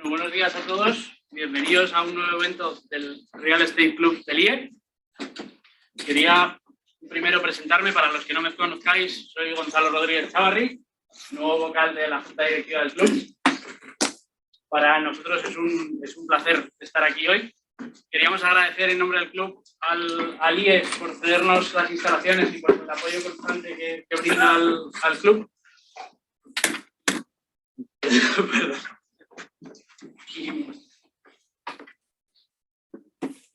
Bueno, buenos días a todos. Bienvenidos a un nuevo evento del Real Estate Club del IE. Quería primero presentarme, para los que no me conozcáis, soy Gonzalo Rodríguez Chavarri, nuevo vocal de la Junta Directiva del Club. Para nosotros es un placer estar aquí hoy. Queríamos agradecer en nombre del club al IE por cedernos las instalaciones y por el apoyo constante que brinda al club. Perdón.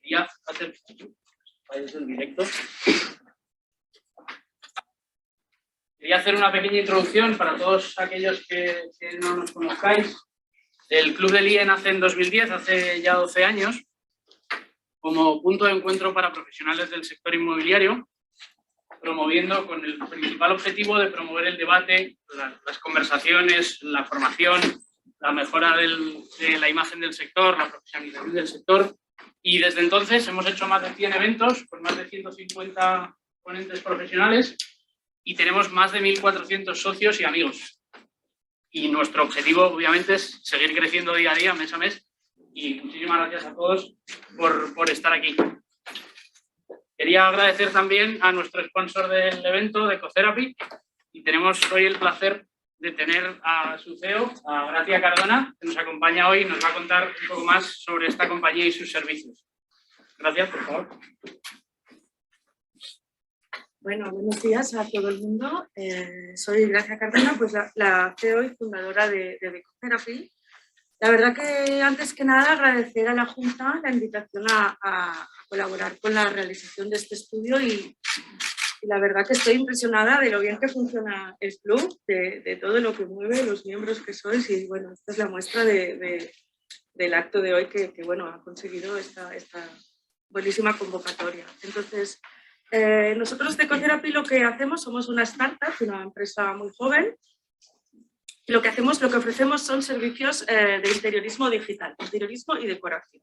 Quería hacer el directo. Quería hacer una pequeña introducción para todos aquellos que no nos conozcáis. El Club del IE nace en 2010, hace ya 12 años, como punto de encuentro para profesionales del sector inmobiliario, promoviendo con el principal objetivo de promover el debate, las conversaciones, la formación, la mejora de la imagen del sector, la profesionalización del sector. Y desde entonces hemos hecho más de 100 eventos con más de 150 ponentes profesionales y tenemos más de 1.400 socios y amigos. Y nuestro objetivo, obviamente, es seguir creciendo día a día, mes a mes. Y muchísimas gracias a todos por estar aquí. Quería agradecer también a nuestro sponsor del evento, de Ecotherapy, y tenemos hoy el placer de tener a su CEO, a Gracia Cardona, que nos acompaña hoy y nos va a contar un poco más sobre esta compañía y sus servicios. Gracias, por favor. Bueno, buenos días a todo el mundo. Soy Gracia Cardona, pues la CEO y fundadora de Ecotherapy. La verdad que antes que nada agradecer a la Junta la invitación a colaborar con la realización de este estudio y la verdad que estoy impresionada de lo bien que funciona el club, de todo lo que mueve, los miembros que sois y bueno, esta es la muestra del acto de hoy que bueno, ha conseguido esta buenísima convocatoria. Entonces, nosotros de Ecotherapy lo que hacemos, somos una startup, una empresa muy joven. Y lo que ofrecemos son servicios de interiorismo digital, interiorismo y decoración.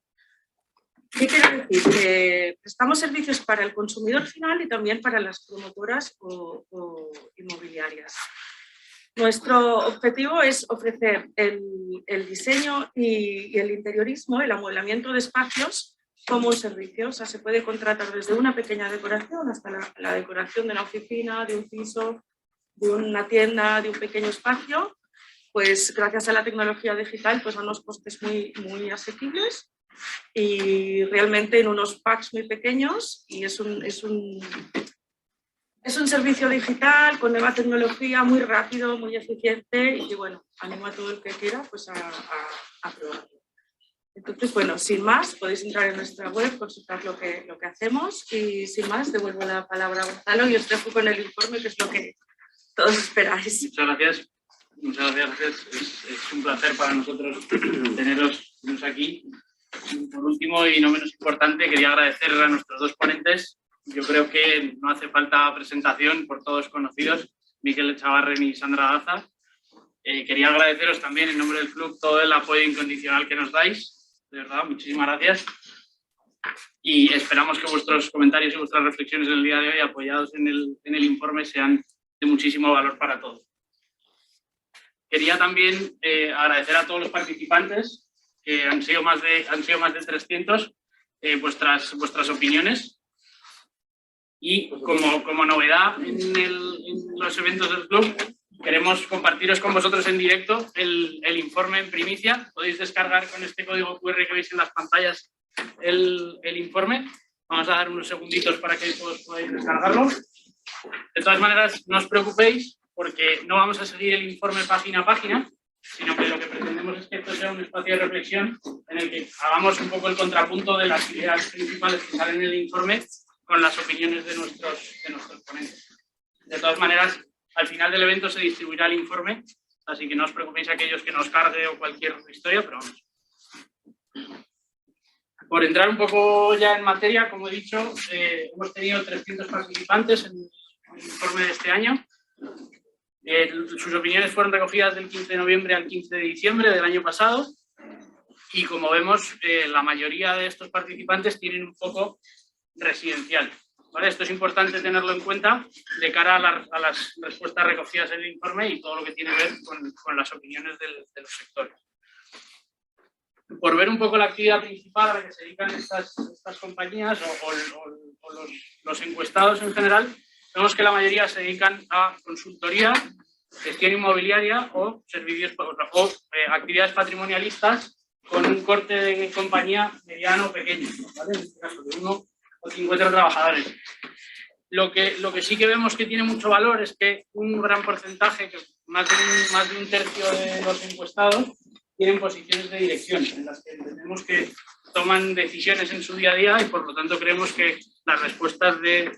¿Qué quiere decir? Que prestamos servicios para el consumidor final y también para las promotoras o inmobiliarias. Nuestro objetivo es ofrecer el diseño y el interiorismo, el amueblamiento de espacios como un servicio. O sea, se puede contratar desde una pequeña decoración hasta la decoración de una oficina, de un piso, de una tienda, de un pequeño espacio. Pues gracias a la tecnología digital pues a unos costes muy asequibles y realmente en unos packs muy pequeños y es un servicio digital con nueva tecnología, muy rápido, muy eficiente y bueno, animo a todo el que quiera pues a probarlo. Entonces, bueno, sin más, podéis entrar en nuestra web, consultar lo que hacemos y sin más, devuelvo la palabra a Gonzalo y os dejo con el informe, que es lo que todos esperáis. Muchas gracias. Muchas gracias. Es un placer para nosotros teneros aquí. Por último y no menos importante, quería agradecer a nuestros dos ponentes. Yo creo que no hace falta presentación, por todos conocidos, Miquel Echavarren y Sandra Daza. Quería agradeceros también en nombre del club todo el apoyo incondicional que nos dais. De verdad, muchísimas gracias. Y esperamos que vuestros comentarios y vuestras reflexiones en el día de hoy, apoyados en el informe, sean de muchísimo valor para todos. Quería también agradecer a todos los participantes, que han sido más de 300, vuestras opiniones. Y como novedad en los eventos del club, queremos compartiros con vosotros en directo el informe en primicia. Podéis descargar con este código QR que veis en las pantallas el informe. Vamos a dar unos segunditos para que todos podáis descargarlo. De todas maneras, no os preocupéis, porque no vamos a seguir el informe página a página, sino que lo que pretendemos es que esto sea un espacio de reflexión en el que hagamos un poco el contrapunto de las ideas principales que salen en el informe con las opiniones de nuestros ponentes. De todas maneras, al final del evento se distribuirá el informe, así que no os preocupéis aquellos que nos cargue o cualquier historia, pero vamos. Por entrar un poco ya en materia, como he dicho, hemos tenido 300 participantes en el informe de este año. Sus opiniones fueron recogidas del 15 de noviembre al 15 de diciembre del año pasado y como vemos la mayoría de estos participantes tienen un foco residencial. ¿Vale? Esto es importante tenerlo en cuenta de cara a las respuestas recogidas en el informe y todo lo que tiene que ver con las opiniones de los sectores. por ver un poco la actividad principal a la que se dedican estas compañías o los encuestados en general, vemos que la mayoría se dedican a consultoría, gestión inmobiliaria o servicios o actividades patrimonialistas con un corte de compañía mediano o pequeño, ¿vale? En este caso de 1 o 50 trabajadores. Lo que sí que vemos que tiene mucho valor es que un gran porcentaje, que más de un tercio de los encuestados, tienen posiciones de dirección en las que entendemos que toman decisiones en su día a día y por lo tanto creemos que las respuestas de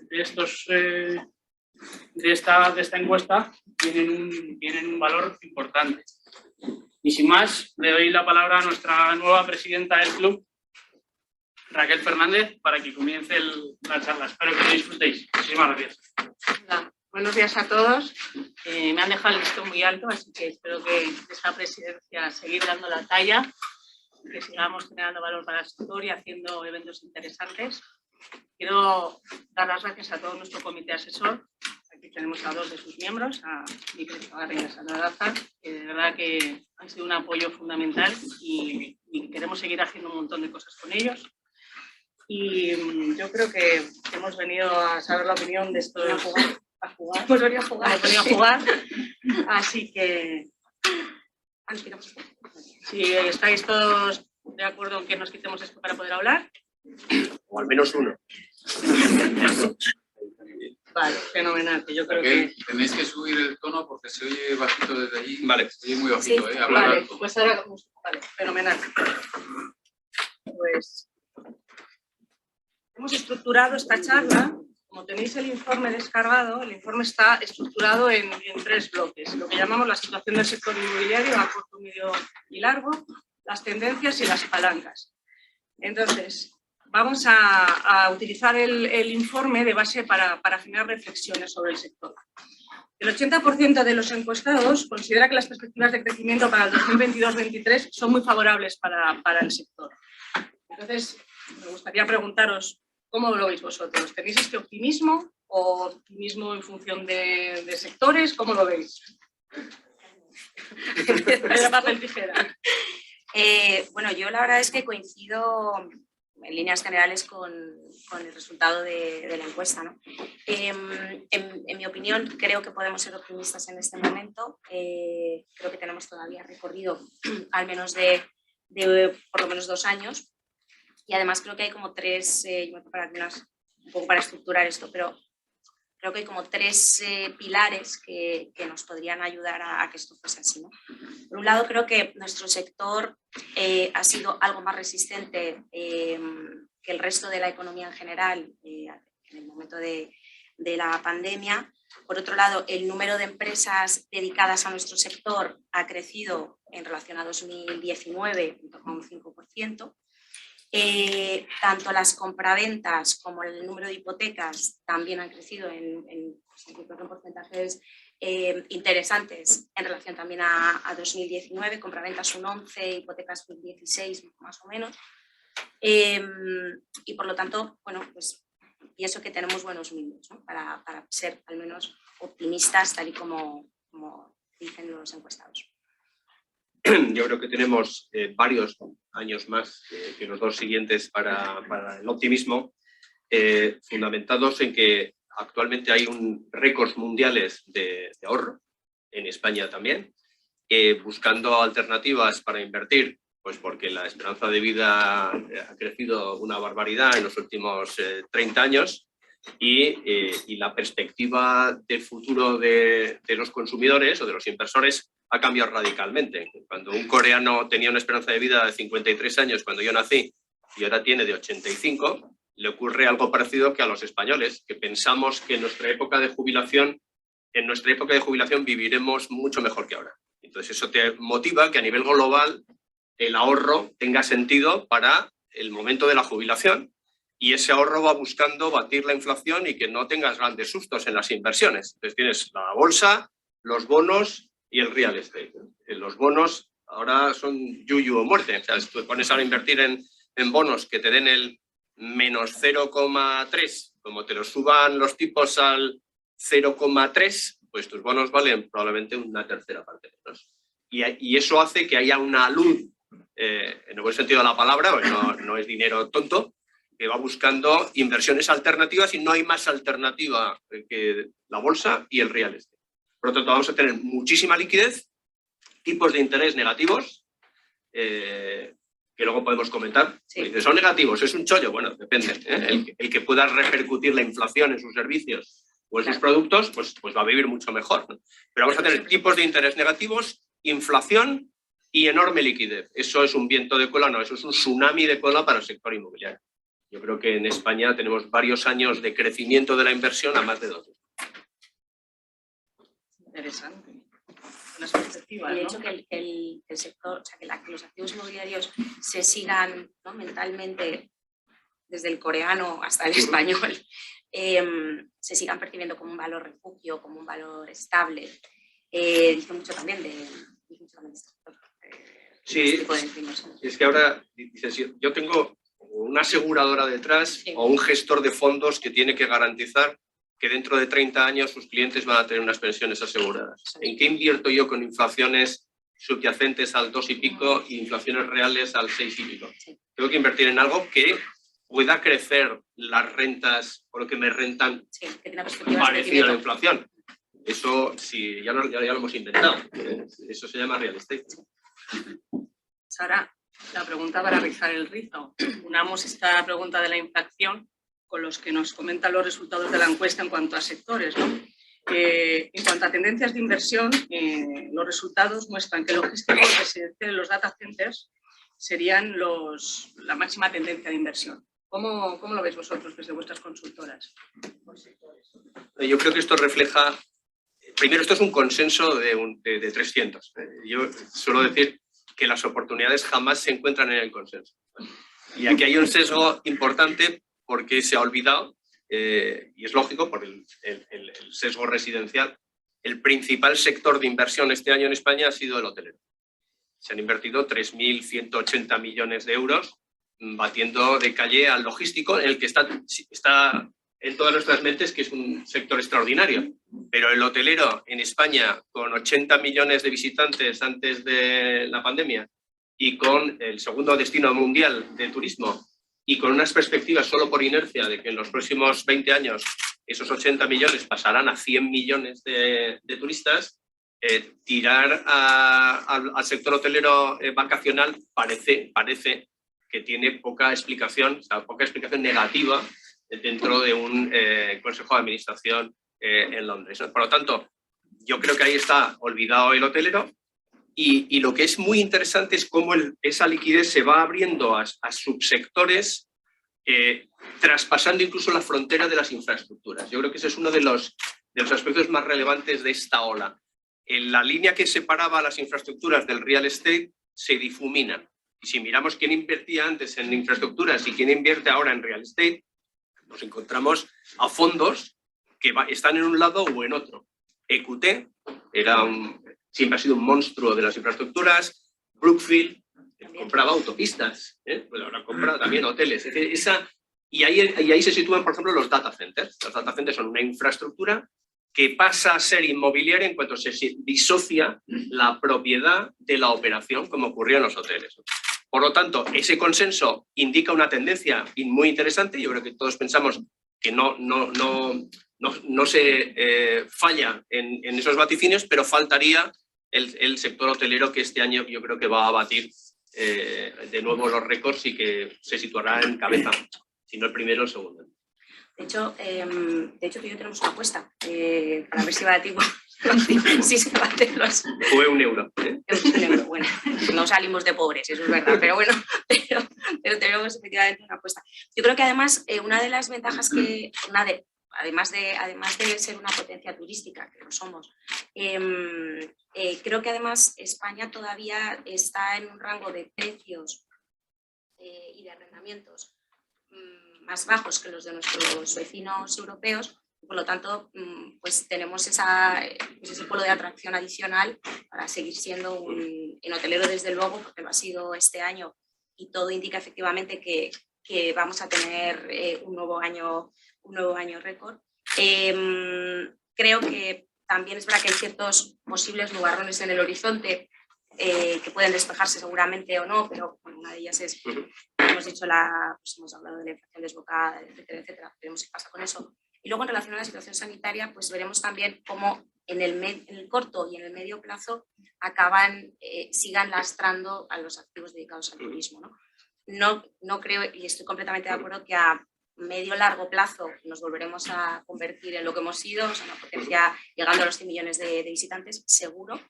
esta encuesta tienen un valor importante. Y sin más, le doy la palabra a nuestra nueva presidenta del club, Raquel Fernández, para que comience la charla. Espero que lo disfrutéis. Muchísimas gracias. Hola, buenos días a todos. Me han dejado el listón muy alto, así que espero que esta presidencia seguir dando la talla, que sigamos generando valor para el sector y haciendo eventos interesantes. Quiero dar las gracias a todo nuestro comité asesor. Aquí tenemos a 2 de sus miembros, a Miquel Zagarra y a Sandra Daza, que de verdad que han sido un apoyo fundamental y queremos seguir haciendo un montón de cosas con ellos. Y yo creo que hemos venido a saber la opinión de estos... A jugar. Hemos venido a jugar. Hemos venido a jugar. Así que... Si estáis todos de acuerdo en que nos quitemos esto para poder hablar. O al menos uno. Vale, fenomenal. Que yo creo que que... tenéis que subir el tono porque se oye bajito desde allí. Vale. Se oye muy bajito, Sí, hablar vale, alto. pues ahora... Vale, fenomenal. Pues... Hemos estructurado esta charla, como tenéis el informe descargado, el informe está estructurado en 3 bloques, lo que llamamos la situación del sector inmobiliario a corto, medio y largo, las tendencias y las palancas. Entonces, vamos a utilizar el informe de base para generar reflexiones sobre el sector. El 80% de los encuestados considera que las perspectivas de crecimiento para el 2022-2023 son muy favorables para el sector. Entonces, me gustaría preguntaros, ¿cómo lo veis vosotros? ¿Tenéis este optimismo o optimismo en función de sectores? ¿Cómo lo veis? Papel, tijera. Bueno, yo la verdad es que coincido en líneas generales con el resultado de la encuesta, ¿no? En mi opinión, creo que podemos ser optimistas en este momento. Creo que tenemos todavía recorrido al menos de por lo menos 2 años. Y además creo que hay como 3, yo me voy a preparar un poco para estructurar esto, pero creo que hay como 3 pilares que nos podrían ayudar a que esto fuese así, ¿no? Por un lado, creo que nuestro sector ha sido algo más resistente que el resto de la economía en general en el momento de la pandemia. Por otro lado, el número de empresas dedicadas a nuestro sector ha crecido en relación a 2019 en torno a un 5%. Tanto las compraventas como el número de hipotecas también han crecido en porcentajes interesantes en relación también a 2019, compraventas un 11, hipotecas un 16 más o menos. Y por lo tanto, bueno, pues pienso que tenemos buenos mínimos, ¿no? para ser al menos optimistas, tal y como dicen los encuestados. Yo creo que tenemos varios años más que los 2 siguientes para el optimismo, fundamentados en que actualmente hay récords mundiales de ahorro, en España también, buscando alternativas para invertir, pues porque la esperanza de vida ha crecido una barbaridad en los últimos 30 años y la perspectiva de futuro de los consumidores o de los inversores ha cambiado radicalmente. Cuando un coreano tenía una esperanza de vida de 53 años cuando yo nací y ahora tiene de 85, le ocurre algo parecido que a los españoles, que pensamos que en nuestra época de jubilación viviremos mucho mejor que ahora. Entonces eso te motiva que a nivel global el ahorro tenga sentido para el momento de la jubilación y ese ahorro va buscando batir la inflación y que no tengas grandes sustos en las inversiones. Entonces tienes la bolsa, los bonos y el real estate. Los bonos ahora son yuyu o muerte. O sea, si tú te pones a invertir en bonos que te den el menos 0,3, como te lo suban los tipos al 0,3, pues tus bonos valen probablemente una tercera parte menos. Y eso hace que haya una luz en el buen sentido de la palabra, pues no es dinero tonto, que va buscando inversiones alternativas y no hay más alternativa que la bolsa y el real estate. Por lo tanto, vamos a tener muchísima liquidez, tipos de interés negativos, que luego podemos comentar. Sí. Dice, ¿son negativos? ¿Es un chollo? Bueno, depende. El que pueda repercutir la inflación en sus servicios o en sus productos, pues va a vivir mucho mejor, ¿no? Pero vamos a tener tipos de interés negativos, inflación y enorme liquidez. Eso es un viento de cola, no, eso es un tsunami de cola para el sector inmobiliario. Yo creo que en España tenemos varios años de crecimiento de la inversión a más de 2. Interesante. Las perspectivas, El ¿no? hecho que el sector, o sea, que los activos inmobiliarios se sigan, ¿no?, mentalmente, desde el coreano hasta el español, se sigan percibiendo como un valor refugio, como un valor estable, dice mucho también de este sector. Sí, Este tipo de inversión. es que ahora dices, yo tengo una aseguradora detrás, Sí. o un gestor de fondos que tiene que garantizar que dentro de 30 años sus clientes van a tener unas pensiones aseguradas. ¿En qué invierto yo con inflaciones subyacentes al 2 y pico e inflaciones reales al 6 y pico? Sí. Tengo que invertir en algo que pueda crecer las rentas o lo que me rentan Sí, que tiene perspectivas de parecido a la crecimiento. inflación. Eso sí, ya lo hemos inventado. Eso se llama real estate. Sara, la pregunta para rizar el rizo. Unamos esta pregunta de la inflación con los que nos comentan los resultados de la encuesta en cuanto a sectores, ¿no? En cuanto a tendencias de inversión, los resultados muestran que logística y residencial en los data centers serían la máxima tendencia de inversión. ¿Cómo lo veis vosotros desde vuestras consultoras? Yo creo que esto refleja, primero, esto es un consenso de 300. Yo suelo decir que las oportunidades jamás se encuentran en el consenso. Y aquí hay un sesgo importante porque se ha olvidado, y es lógico por el sesgo residencial, el principal sector de inversión este año en España ha sido el hotelero. Se han invertido 3.180 millones de euros batiendo de calle al logístico, en el que está en todas nuestras mentes que es un sector extraordinario. Pero el hotelero en España, con 80 millones de visitantes antes de la pandemia y con el segundo destino mundial de turismo y con unas perspectivas solo por inercia de que en los próximos 20 años esos 80 millones pasarán a 100 millones de turistas, tirar al sector hotelero vacacional parece que tiene poca explicación negativa dentro de un consejo de administración en Londres. Por lo tanto, yo creo que ahí está olvidado el hotelero y lo que es muy interesante es cómo esa liquidez se va abriendo a subsectores, traspasando incluso la frontera de las infraestructuras. Yo creo que ese es uno de los aspectos más relevantes de esta ola. En la línea que separaba las infraestructuras del real estate se difumina. Y si miramos quién invertía antes en infraestructuras y quién invierte ahora en real estate, nos encontramos a fondos que están en un lado o en otro. EQT siempre ha sido un monstruo de las infraestructuras. Brookfield compraba autopistas, pues ahora compra también hoteles. Es decir, y ahí se sitúan, por ejemplo, los data centers. Los data centers son una infraestructura que pasa a ser inmobiliaria en cuanto se disocia la propiedad de la operación, como ocurrió en los hoteles. Por lo tanto, ese consenso indica una tendencia muy interesante. Yo creo que todos pensamos que no se falla en esos vaticinios, pero faltaría el sector hotelero, que este año yo creo que va a batir de nuevo los récords y que se situará en cabeza, si no el primero, el segundo. De hecho, tú y yo tenemos una apuesta para ver si batimos. Si se baten los... Fue €1. Es €1, bueno, no salimos de pobres, eso es verdad, pero bueno, pero tenemos efectivamente una apuesta. Yo creo que además una de las ventajas además de ser una potencia turística, que lo somos, creo que además España todavía está en un rango de precios y de arrendamientos más bajos que los de nuestros vecinos europeos. Por lo tanto, pues tenemos ese polo de atracción adicional para seguir siendo en hotelero, desde luego, porque lo ha sido este año y todo indica efectivamente que vamos a tener un nuevo año récord. Creo que también es verdad que hay ciertos posibles nubarrones en el horizonte que pueden despejarse seguramente o no, pero bueno, una de ellas es, hemos dicho, pues hemos hablado de la inflación desbocada, etcétera, etcétera, veremos qué pasa con eso. Y luego en relación a la situación sanitaria, pues veremos también cómo en el corto y en el medio plazo sigan lastrando a los activos dedicados al turismo, ¿no? No creo, y estoy completamente de acuerdo, que a medio largo plazo nos volveremos a convertir en lo que hemos sido, o sea, una potencia llegando a los 100 millones de visitantes, seguro.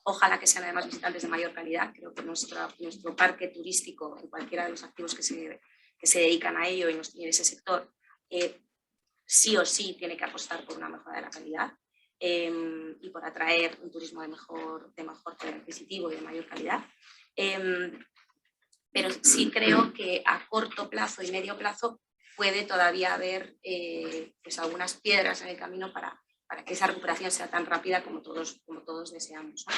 Ojalá que sean además visitantes de mayor calidad. Creo que nuestro parque turístico, en cualquiera de los activos que se dedican a ello y en ese sector, sí o sí tiene que apostar por una mejora de la calidad y por atraer un turismo de mejor poder adquisitivo y de mayor calidad. Pero sí creo que a corto plazo y medio plazo puede todavía haber pues algunas piedras en el camino para que esa recuperación sea tan rápida como todos deseamos, ¿no?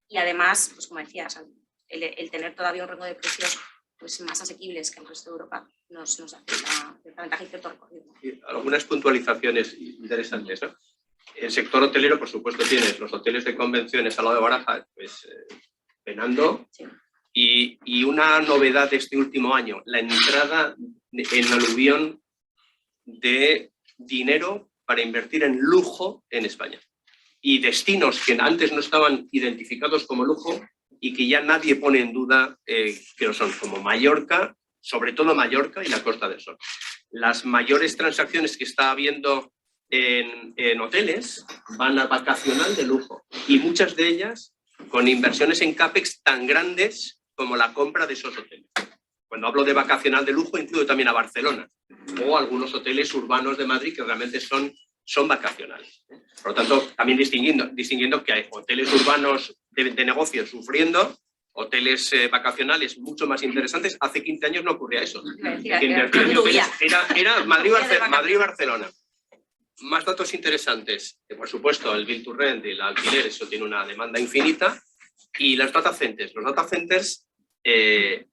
Y además, pues como decías, el tener todavía un rango de precios pues, más asequibles que el resto de Europa nos da cierta ventaja y cierto recorrido. Algunas puntualizaciones interesantes, ¿no? El sector hotelero, por supuesto, tienes los hoteles de convenciones al lado de Barajas, pues penando. Sí. Y una novedad de este último año, la entrada en aluvión de dinero para invertir en lujo en España. Y destinos que antes no estaban identificados como lujo y que ya nadie pone en duda que lo son, como Mallorca, sobre todo Mallorca y la Costa del Sol. Las mayores transacciones que está habiendo en hoteles van a vacacional de lujo y muchas de ellas con inversiones en CAPEX tan grandes como la compra de esos hoteles. Cuando hablo de vacacional de lujo, incluyo también a Barcelona o algunos hoteles urbanos de Madrid que realmente son vacacionales. Por lo tanto, también distinguiendo que hay hoteles urbanos de negocios sufriendo, hoteles vacacionales mucho más interesantes. Hace 15 años no ocurría eso. Era Madrid-Barcelona. Más datos interesantes. Por supuesto, el Build to Rent y el alquiler, eso tiene una demanda infinita. Y los data centers. Los data centers, en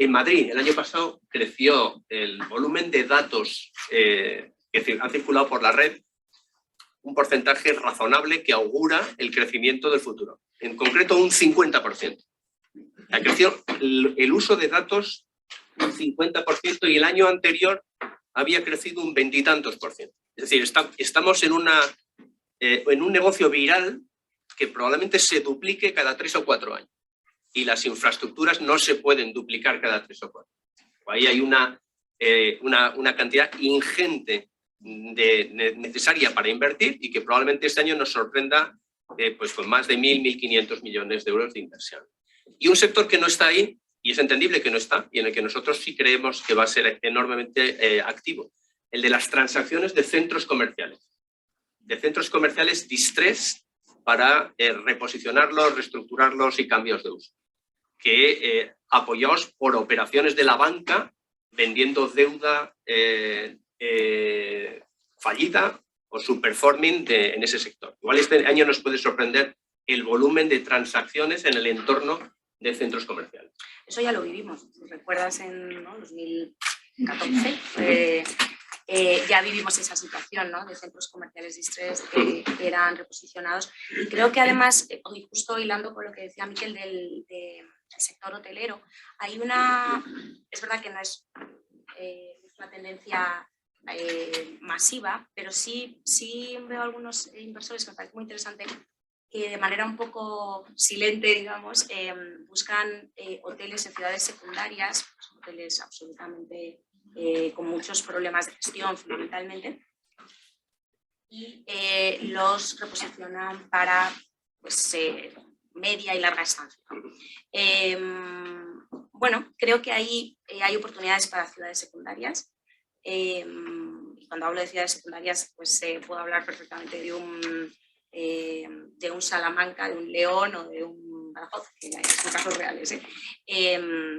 Madrid, el año pasado, creció el volumen de datos que han circulado por la red, un porcentaje razonable que augura el crecimiento del futuro. En concreto, un 50%. Ha crecido el uso de datos un 50% y el año anterior había crecido un 20 y tantos %. Es decir, estamos en un negocio viral que probablemente se duplique cada 3 o 4 años. Y las infraestructuras no se pueden duplicar cada 3 o 4. Ahí hay una cantidad ingente necesaria para invertir y que probablemente este año nos sorprenda pues con más de 1.000-1.500 millones de euros de inversión. Y un sector que no está ahí, y es entendible que no está, y en el que nosotros sí creemos que va a ser enormemente activo, el de las transacciones de centros comerciales. De centros comerciales distressed para reposicionarlos, reestructurarlos y cambios de uso. Que apoyados por operaciones de la banca vendiendo deuda fallida o subperforming en ese sector. Igual este año nos puede sorprender el volumen de transacciones en el entorno de centros comerciales. Eso ya lo vivimos. Si recuerdas en 2014, ya vivimos esa situación, ¿no? De centros comerciales distressed que eran reposicionados. Y creo que además, justo hilando con lo que decía Miquel del sector hotelero, es verdad que no es una tendencia masiva, pero sí veo algunos inversores que me parece muy interesante que de manera un poco silente, digamos, buscan hoteles en ciudades secundarias, hoteles absolutamente con muchos problemas de gestión fundamentalmente, y los reposicionan para pues, media y larga estancia. Bueno, creo que ahí hay oportunidades para ciudades secundarias. Y cuando hablo de ciudades secundarias, pues puedo hablar perfectamente de un Salamanca, de un León o de un Badajoz, que son casos reales,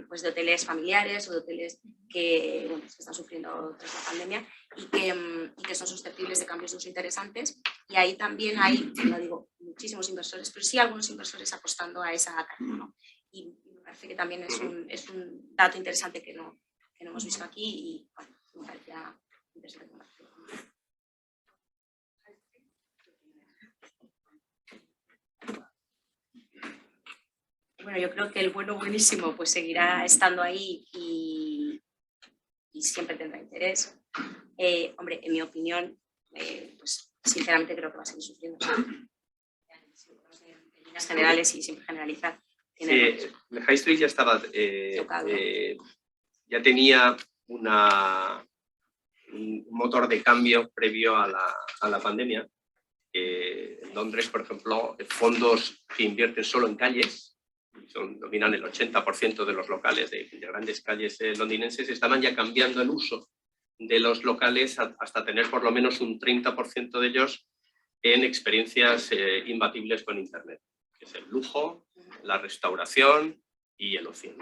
pues de hoteles familiares o de hoteles que, bueno, que están sufriendo tras la pandemia y que son susceptibles de cambios de uso interesantes. Y ahí también hay, no digo muchísimos inversores, pero sí algunos inversores apostando a esa carta, ¿no? Y me parece que también es un dato interesante que no hemos visto aquí y bueno, me parecía interesante. Bueno, yo creo que el bueno buenísimo pues seguirá estando ahí y siempre tendrá interés. Hombre, en mi opinión, pues sinceramente creo que va a seguir sufriendo. En líneas generales y siempre generalizar. Sí, el High Street ya estaba, ya tenía un motor de cambio previo a la pandemia. En Londres, por ejemplo, fondos que invierten solo en calles, dominan el 80% de los locales de grandes calles londinenses, estaban ya cambiando el uso de los locales hasta tener por lo menos un 30% de ellos en experiencias imbatibles con Internet, que es el lujo, la restauración y el ocio.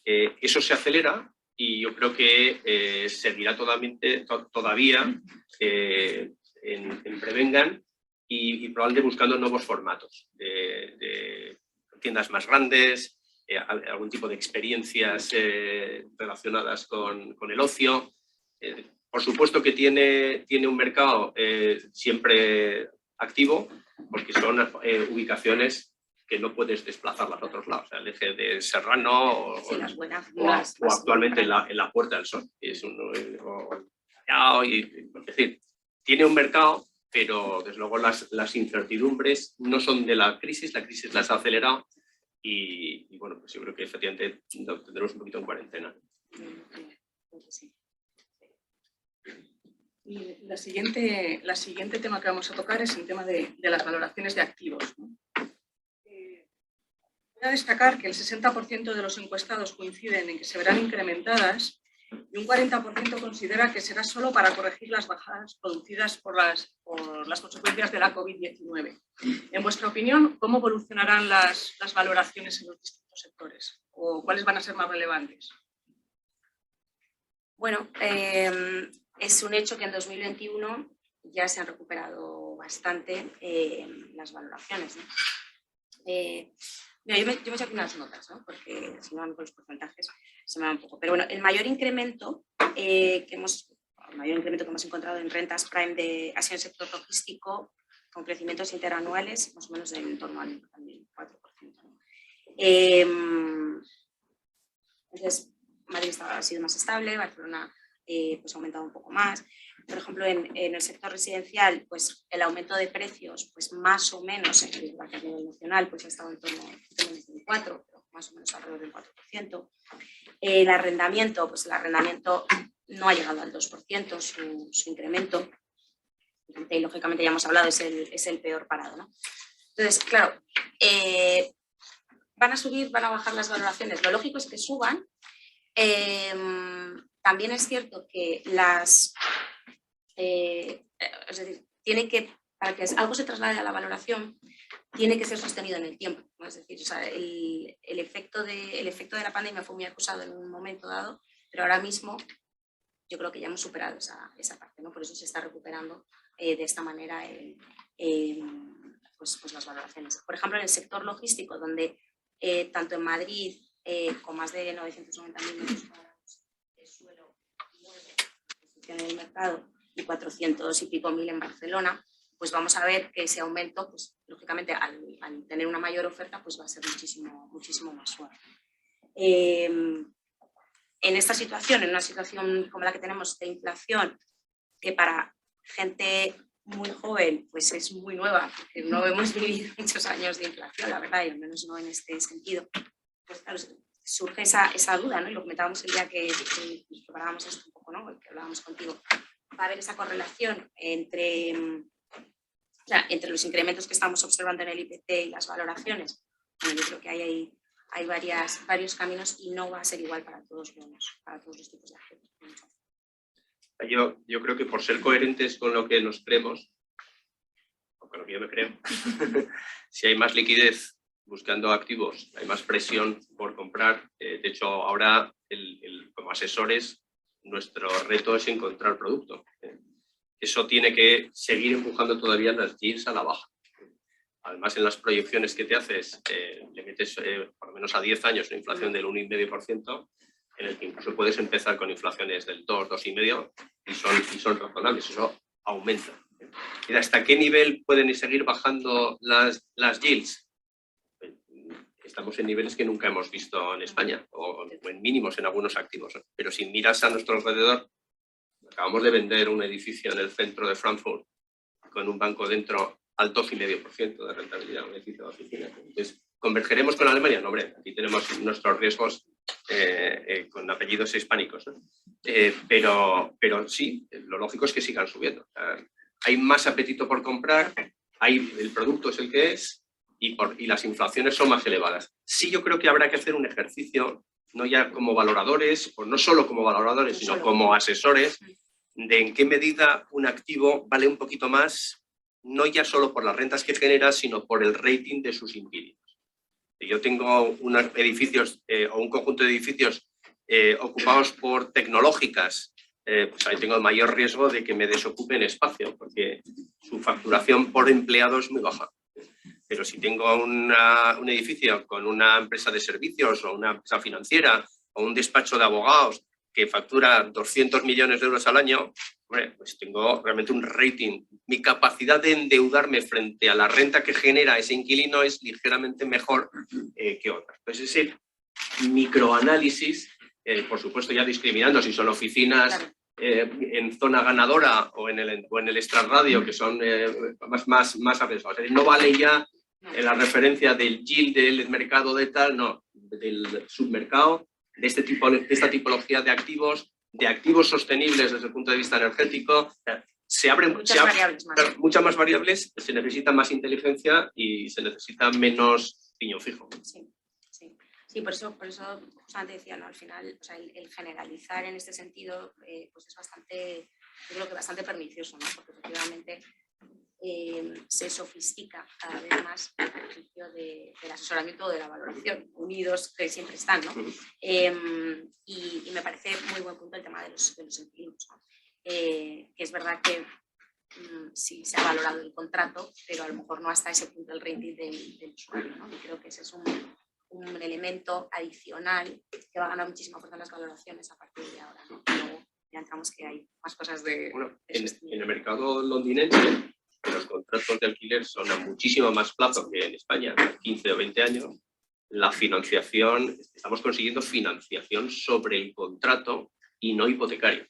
Eso se acelera y yo creo que seguirá todavía en Prevengan y probablemente buscando nuevos formatos de tiendas más grandes, algún tipo de experiencias relacionadas con el ocio. Por supuesto que tiene un mercado siempre activo, porque son ubicaciones que no puedes desplazarlas a otros lados. O sea, el eje de Serrano sí, o actualmente en la Puerta del Sol. Es decir, tiene un mercado, pero desde luego las incertidumbres no son de la crisis las ha acelerado y bueno, pues yo creo que efectivamente lo tendremos un poquito en cuarentena. Sí. Y la siguiente tema que vamos a tocar es el tema de las valoraciones de activos, ¿no? Voy a destacar que el 60% de los encuestados coinciden en que se verán incrementadas y un 40% considera que será solo para corregir las bajadas producidas por las consecuencias de la COVID-19. En vuestra opinión, ¿cómo evolucionarán las valoraciones en los distintos sectores? ¿O cuáles van a ser más relevantes? Bueno, es un hecho que en 2021 ya se han recuperado bastante las valoraciones, ¿no? Mira, yo me he hecho aquí unas notas, ¿no? Porque si no, con los porcentajes se me va un poco. Pero bueno, el mayor incremento que hemos encontrado en rentas prime ha sido el sector logístico, con crecimientos interanuales más o menos en torno al 4%, ¿no? Entonces, Madrid ha sido más estable, Barcelona pues ha aumentado un poco más. Por ejemplo, en el sector residencial, pues el aumento de precios, pues más o menos, a nivel nacional, pues ha estado en torno al 4%, pero más o menos alrededor del 4%. El arrendamiento, pues el arrendamiento no ha llegado al 2%, su incremento. Y lógicamente ya hemos hablado, es el peor parado, ¿no? Entonces, claro, van a subir, van a bajar las valoraciones. Lo lógico es que suban. También es cierto que es decir, para que algo se traslade a la valoración, tiene que ser sostenido en el tiempo, ¿no? Es decir, o sea, el efecto de la pandemia fue muy acusado en un momento dado, pero ahora mismo yo creo que ya hemos superado esa parte, ¿no? Por eso se está recuperando de esta manera pues las valoraciones. Por ejemplo, en el sector logístico, donde tanto en Madrid, con más de 990.000 metros cuadrados de suelo en el mercado y 400 y pico mil en Barcelona, pues vamos a ver que ese aumento, pues lógicamente al tener una mayor oferta, pues va a ser muchísimo más suave. En esta situación, en una situación como la que tenemos de inflación, que para gente muy joven pues es muy nueva, porque no hemos vivido muchos años de inflación, la verdad, y al menos no en este sentido, pues claro, surge esa duda, ¿no? Y lo comentábamos el día que preparábamos esto un poco, ¿no? Que hablábamos contigo. Va a haber esa correlación entre los incrementos que estamos observando en el IPC y las valoraciones. Bueno, yo creo que hay varios caminos y no va a ser igual para todos los tipos de activos. Yo creo que por ser coherentes con lo que nos creemos, o con lo que yo me creo, si hay más liquidez buscando activos, hay más presión por comprar. De hecho, ahora como asesores, nuestro reto es encontrar producto. Eso tiene que seguir empujando todavía las yields a la baja. Además, en las proyecciones que te haces, le metes por lo menos a 10 años una inflación del 1,5%, en el que incluso puedes empezar con inflaciones del 2, 2,5%, y son razonables. Eso aumenta. ¿Y hasta qué nivel pueden seguir bajando las yields? estamos en niveles que nunca hemos visto en España, o en mínimos en algunos activos. Pero si miras a nuestro alrededor, acabamos de vender un edificio en el centro de Frankfurt con un banco dentro al 2,5% de rentabilidad, un edificio de oficina. Entonces, ¿convergeremos con Alemania? No, hombre, aquí tenemos nuestros riesgos con apellidos hispánicos, ¿no? Pero sí, lo lógico es que sigan subiendo. Hay más apetito por comprar, el producto es el que es y las inflaciones son más elevadas. Sí, yo creo que habrá que hacer un ejercicio, no ya como valoradores, o no solo como valoradores, sino como asesores, de en qué medida un activo vale un poquito más, no ya solo por las rentas que genera, sino por el rating de sus inquilinos. Si yo tengo unos edificios o un conjunto de edificios ocupados por tecnológicas, pues ahí tengo el mayor riesgo de que me desocupen espacio, porque su facturación por empleado es muy baja. Pero si tengo un edificio con una empresa de servicios o una empresa financiera o un despacho de abogados que factura 200 millones de euros al año, hombre, pues tengo realmente un rating. Mi capacidad de endeudarme frente a la renta que genera ese inquilino es ligeramente mejor que otras. Entonces, ese microanálisis, por supuesto ya discriminando si son oficinas en zona ganadora o en el extrarradio, que son más arriesgados. No vale ya la referencia del yield del mercado de tal, no, del submercado, de esta tipología de activos sostenibles desde el punto de vista energético. Se abren muchas más variables, se necesita más inteligencia y se necesita menos piñón fijo. Sí, por eso justamente decía, ¿no? Al final, o sea, el generalizar en este sentido pues es bastante, yo creo que bastante pernicioso, ¿no? Porque efectivamente se sofistica cada vez más el ejercicio del asesoramiento o de la valoración, unidos que siempre están, ¿no? Y me parece muy buen punto el tema de los inquilinos, ¿no? Que es verdad que sí se ha valorado el contrato, pero a lo mejor no hasta ese punto el rating del usuario, ¿no? Y creo que ese es un elemento adicional que va a ganar muchísima fuerza en las valoraciones a partir de ahora, ¿no? Luego ya entramos que hay más cosas de... Bueno, en el mercado londinense, los contratos de alquiler son a muchísimo más plazo que en España, 15 o 20 años. La financiación, estamos consiguiendo financiación sobre el contrato y no hipotecario.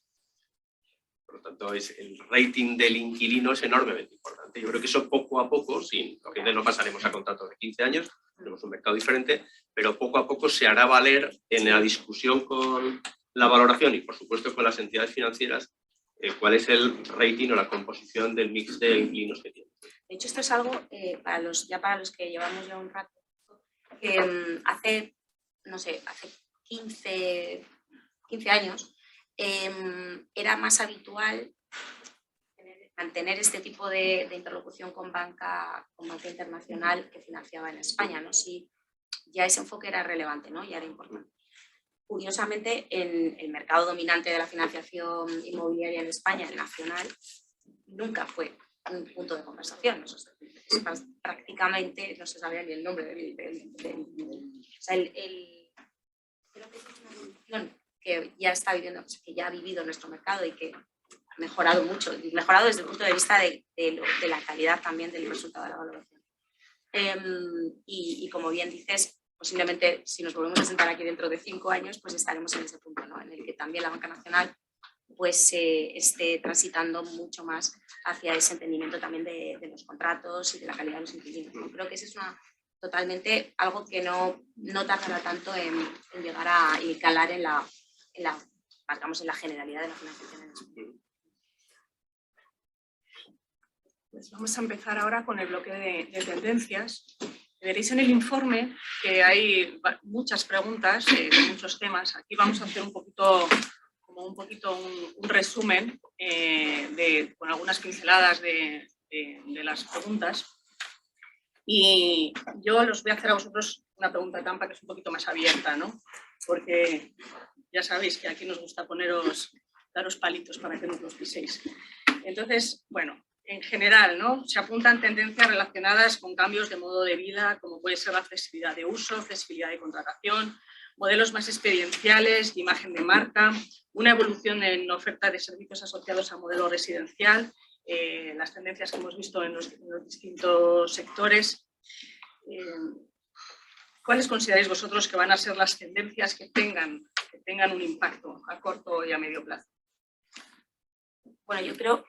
Por lo tanto, el rating del inquilino es enormemente importante. Yo creo que eso poco a poco, lógicamente no pasaremos a contratos de 15 años, tenemos un mercado diferente, pero poco a poco se hará valer en la discusión con la valoración y, por supuesto, con las entidades financieras, cuál es el rating o la composición del mix de inquilinos que tiene. De hecho, esto es algo para los que llevamos ya un rato, que hace 15 años era más habitual mantener este tipo de interlocución con banca internacional que financiaba en España, ¿no? Si ya ese enfoque era relevante, ¿no? Ya era importante. Curiosamente, en el mercado dominante de la financiación inmobiliaria en España, el nacional, nunca fue un punto de conversación. Prácticamente no se sabía ni el nombre o sea, creo que es una evolución que ya está viviendo, que ya ha vivido nuestro mercado y que ha mejorado mucho, y mejorado desde el punto de vista de la calidad también del resultado de la valoración. Y como bien dices, posiblemente si nos volvemos a sentar aquí dentro de 5 años, pues estaremos en ese punto, ¿no? En el que también la banca nacional pues esté transitando mucho más hacia ese entendimiento también de los contratos y de la calidad de los inquilinos, ¿no? Creo que eso es totalmente algo que no tardará tanto en llegar a calar en la generalidad de la financiación en España. Pues vamos a empezar ahora con el bloque de tendencias. Veréis en el informe que hay muchas preguntas de muchos temas. Aquí vamos a hacer un poquito un resumen con algunas pinceladas de las preguntas. Y yo os voy a hacer a vosotros una pregunta trampa que es un poquito más abierta, ¿no? Porque ya sabéis que aquí nos gusta daros palitos para que nos los piséis. Entonces, bueno, en general, ¿no? Se apuntan tendencias relacionadas con cambios de modo de vida, como puede ser la flexibilidad de uso, flexibilidad de contratación, modelos más experienciales, de imagen de marca, una evolución en oferta de servicios asociados a modelo residencial, las tendencias que hemos visto en los distintos sectores. ¿Cuáles consideráis vosotros que van a ser las tendencias que tengan un impacto a corto y a medio plazo? Bueno, yo creo,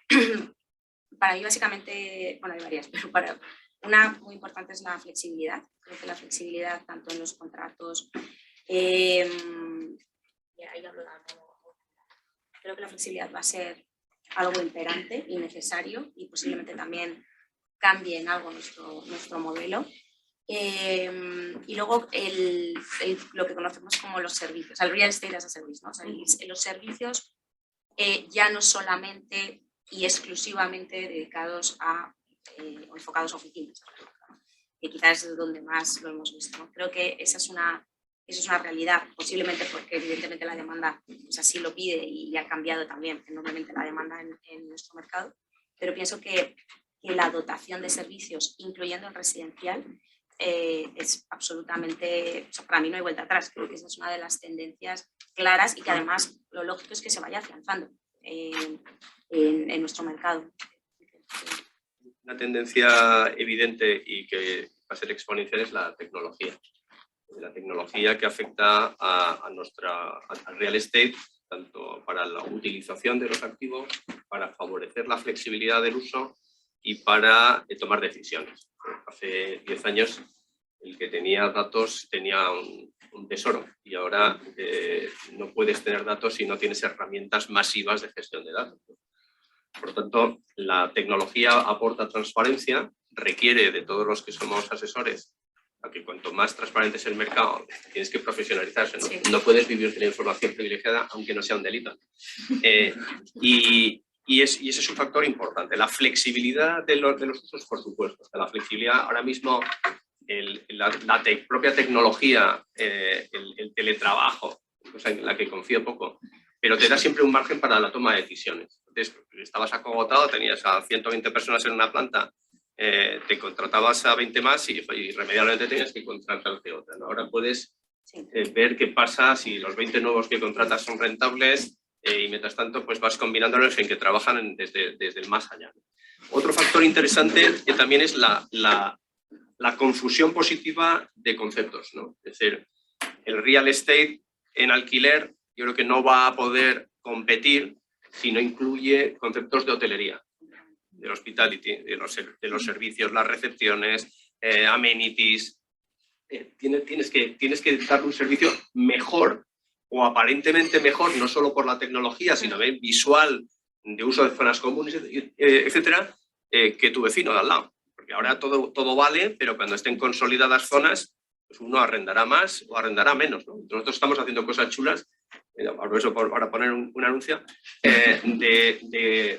para mí básicamente, bueno, hay varias, pero para una muy importante es la flexibilidad. Creo que la flexibilidad tanto en los contratos, creo que la flexibilidad va a ser algo imperante y necesario y posiblemente también cambie en algo nuestro modelo. Y luego lo que conocemos como los servicios, el real estate as a service, ¿no? O sea, los servicios ya no solamente y exclusivamente dedicados o enfocados a oficinas, que quizás es donde más lo hemos visto, ¿no? Creo que esa es una realidad, posiblemente porque evidentemente la demanda pues así lo pide y ha cambiado también enormemente la demanda en nuestro mercado, pero pienso que la dotación de servicios, incluyendo el residencial, es absolutamente, o sea, para mí no hay vuelta atrás. Creo que esa es una de las tendencias claras y que además lo lógico es que se vaya afianzando en nuestro mercado. Una tendencia evidente y que va a ser exponencial es la tecnología. La tecnología que afecta al real estate, tanto para la utilización de los activos, para favorecer la flexibilidad del uso y para tomar decisiones. Hace 10 años el que tenía datos tenía un tesoro y ahora no puedes tener datos si no tienes herramientas masivas de gestión de datos. Por lo tanto, la tecnología aporta transparencia, requiere de todos los que somos asesores a que cuanto más transparente es el mercado, tienes que profesionalizarse, ¿no? Sí. No puedes vivir de la información privilegiada aunque no sea un delito. Y ese es un factor importante. La flexibilidad de los usos, por supuesto. La flexibilidad ahora mismo, la propia tecnología, el teletrabajo, cosa en la que confío poco, pero te da siempre un margen para la toma de decisiones. Entonces, estabas acogotado, tenías a 120 personas en una planta, te contratabas a 20 más y irremediablemente tenías que contratarte otra, ¿no? Ahora puedes ver qué pasa si los 20 nuevos que contratas son rentables y mientras tanto pues vas combinándolos en que trabajan desde el más allá. Otro factor interesante también es la confusión positiva de conceptos, ¿no? Es decir, el real estate en alquiler yo creo que no va a poder competir si no incluye conceptos de hotelería, del hospitality, de los servicios, las recepciones, amenities. Tienes que darle un servicio mejor o aparentemente mejor, no solo por la tecnología, sino visual, de uso de zonas comunes, etcétera, que tu vecino de al lado. Porque ahora todo vale, pero cuando estén consolidadas zonas, pues uno arrendará más o arrendará menos, ¿no? Nosotros estamos haciendo cosas chulas, por eso para poner un anuncio,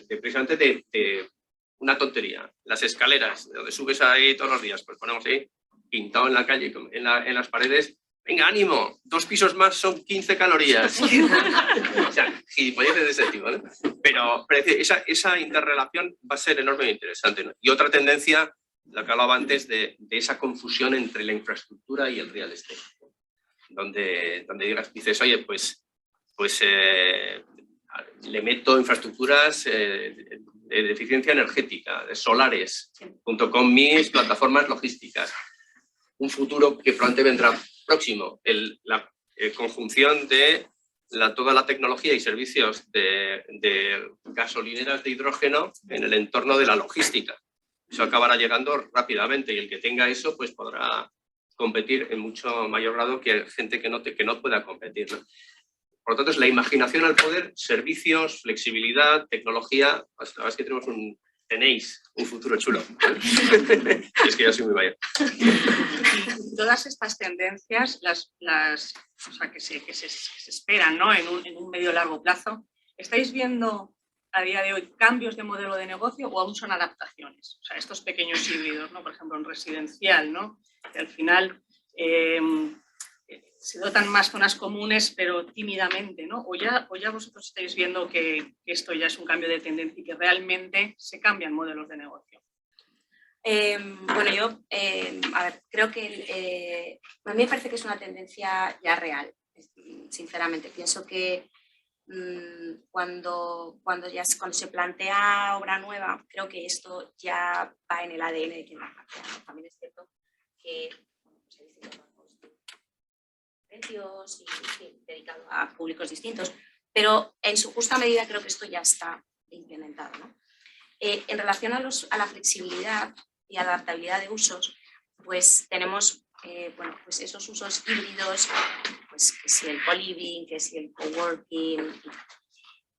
precisamente de una tontería. Las escaleras, donde subes ahí todos los días, pues ponemos ahí, pintado en la calle, en las paredes, venga, ánimo, 2 pisos más son 15 calorías. O sea, gilipolleces de ese tipo, ¿no? Pero esa interrelación va a ser enormemente interesante, ¿no? Y otra tendencia, la que hablaba antes, de esa confusión entre la infraestructura y el real estate. Donde dices, oye, pues le meto infraestructuras de eficiencia energética, de solares, junto con mis plataformas logísticas. Un futuro que probablemente vendrá próximo, la conjunción de toda la tecnología y servicios de gasolineras de hidrógeno en el entorno de la logística. Eso acabará llegando rápidamente y el que tenga eso pues podrá competir en mucho mayor grado que gente que no pueda competir, ¿no? Por lo tanto, es la imaginación al poder, servicios, flexibilidad, tecnología. La verdad es que tenéis un futuro chulo. Es que ya soy muy mayor. Todas estas tendencias, o sea, que se esperan, ¿no? en un medio largo plazo, ¿estáis viendo a día de hoy cambios de modelo de negocio o aún son adaptaciones? O sea, estos pequeños híbridos, ¿no? Por ejemplo, en residencial, ¿no? Que al final se dotan más zonas comunes, pero tímidamente, ¿no? O ya vosotros estáis viendo que esto ya es un cambio de tendencia y que realmente se cambian modelos de negocio. Bueno, yo, a ver, creo que a mí me parece que es una tendencia ya real, sinceramente. Pienso que cuando se plantea obra nueva, creo que esto ya va en el ADN de quien la plantea, ¿no? También es cierto que, como se dice, precios y en fin, dedicado a públicos distintos, pero en su justa medida creo que esto ya está implementado, ¿no? En relación a la flexibilidad y adaptabilidad de usos, pues tenemos bueno, pues esos usos híbridos, pues que si el co-living, que si el coworking.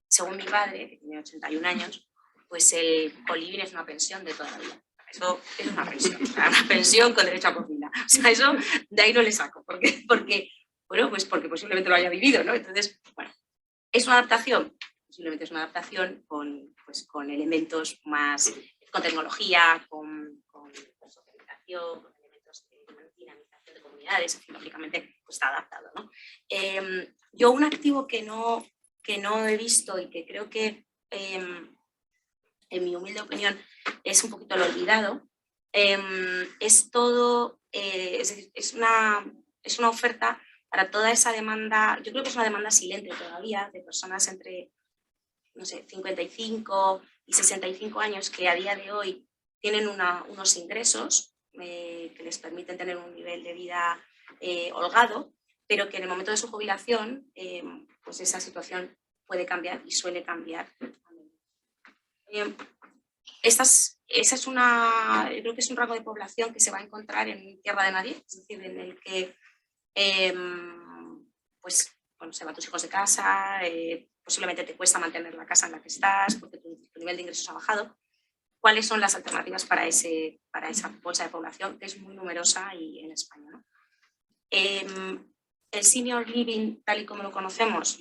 Según mi padre, que tiene 81 años, pues el co-living es una pensión de toda la vida. Eso es una pensión, o sea, una pensión con derecho a comida. O sea, eso de ahí no le saco, porque bueno, pues porque posiblemente lo haya vivido, ¿no? Entonces, bueno, ¿es una adaptación? Posiblemente es una adaptación pues, con elementos más, con tecnología, con socialización, con elementos de dinamización de comunidades, en fin, lógicamente pues, está adaptado, ¿no? Yo un activo que no he visto y que creo que, en mi humilde opinión, es un poquito lo olvidado, es todo, es decir, es una oferta para toda esa demanda. Yo creo que es una demanda silente todavía de personas entre, no sé, 55 y 65 años que a día de hoy tienen unos ingresos que les permiten tener un nivel de vida holgado, pero que en el momento de su jubilación, pues esa situación puede cambiar y suele cambiar. Esa es yo creo que es un rango de población que se va a encontrar en tierra de nadie, es decir, en el que pues, bueno, se van tus hijos de casa, posiblemente te cuesta mantener la casa en la que estás porque tu nivel de ingresos ha bajado. ¿Cuáles son las alternativas para esa bolsa de población que es muy numerosa y en España, ¿no? El senior living, tal y como lo conocemos,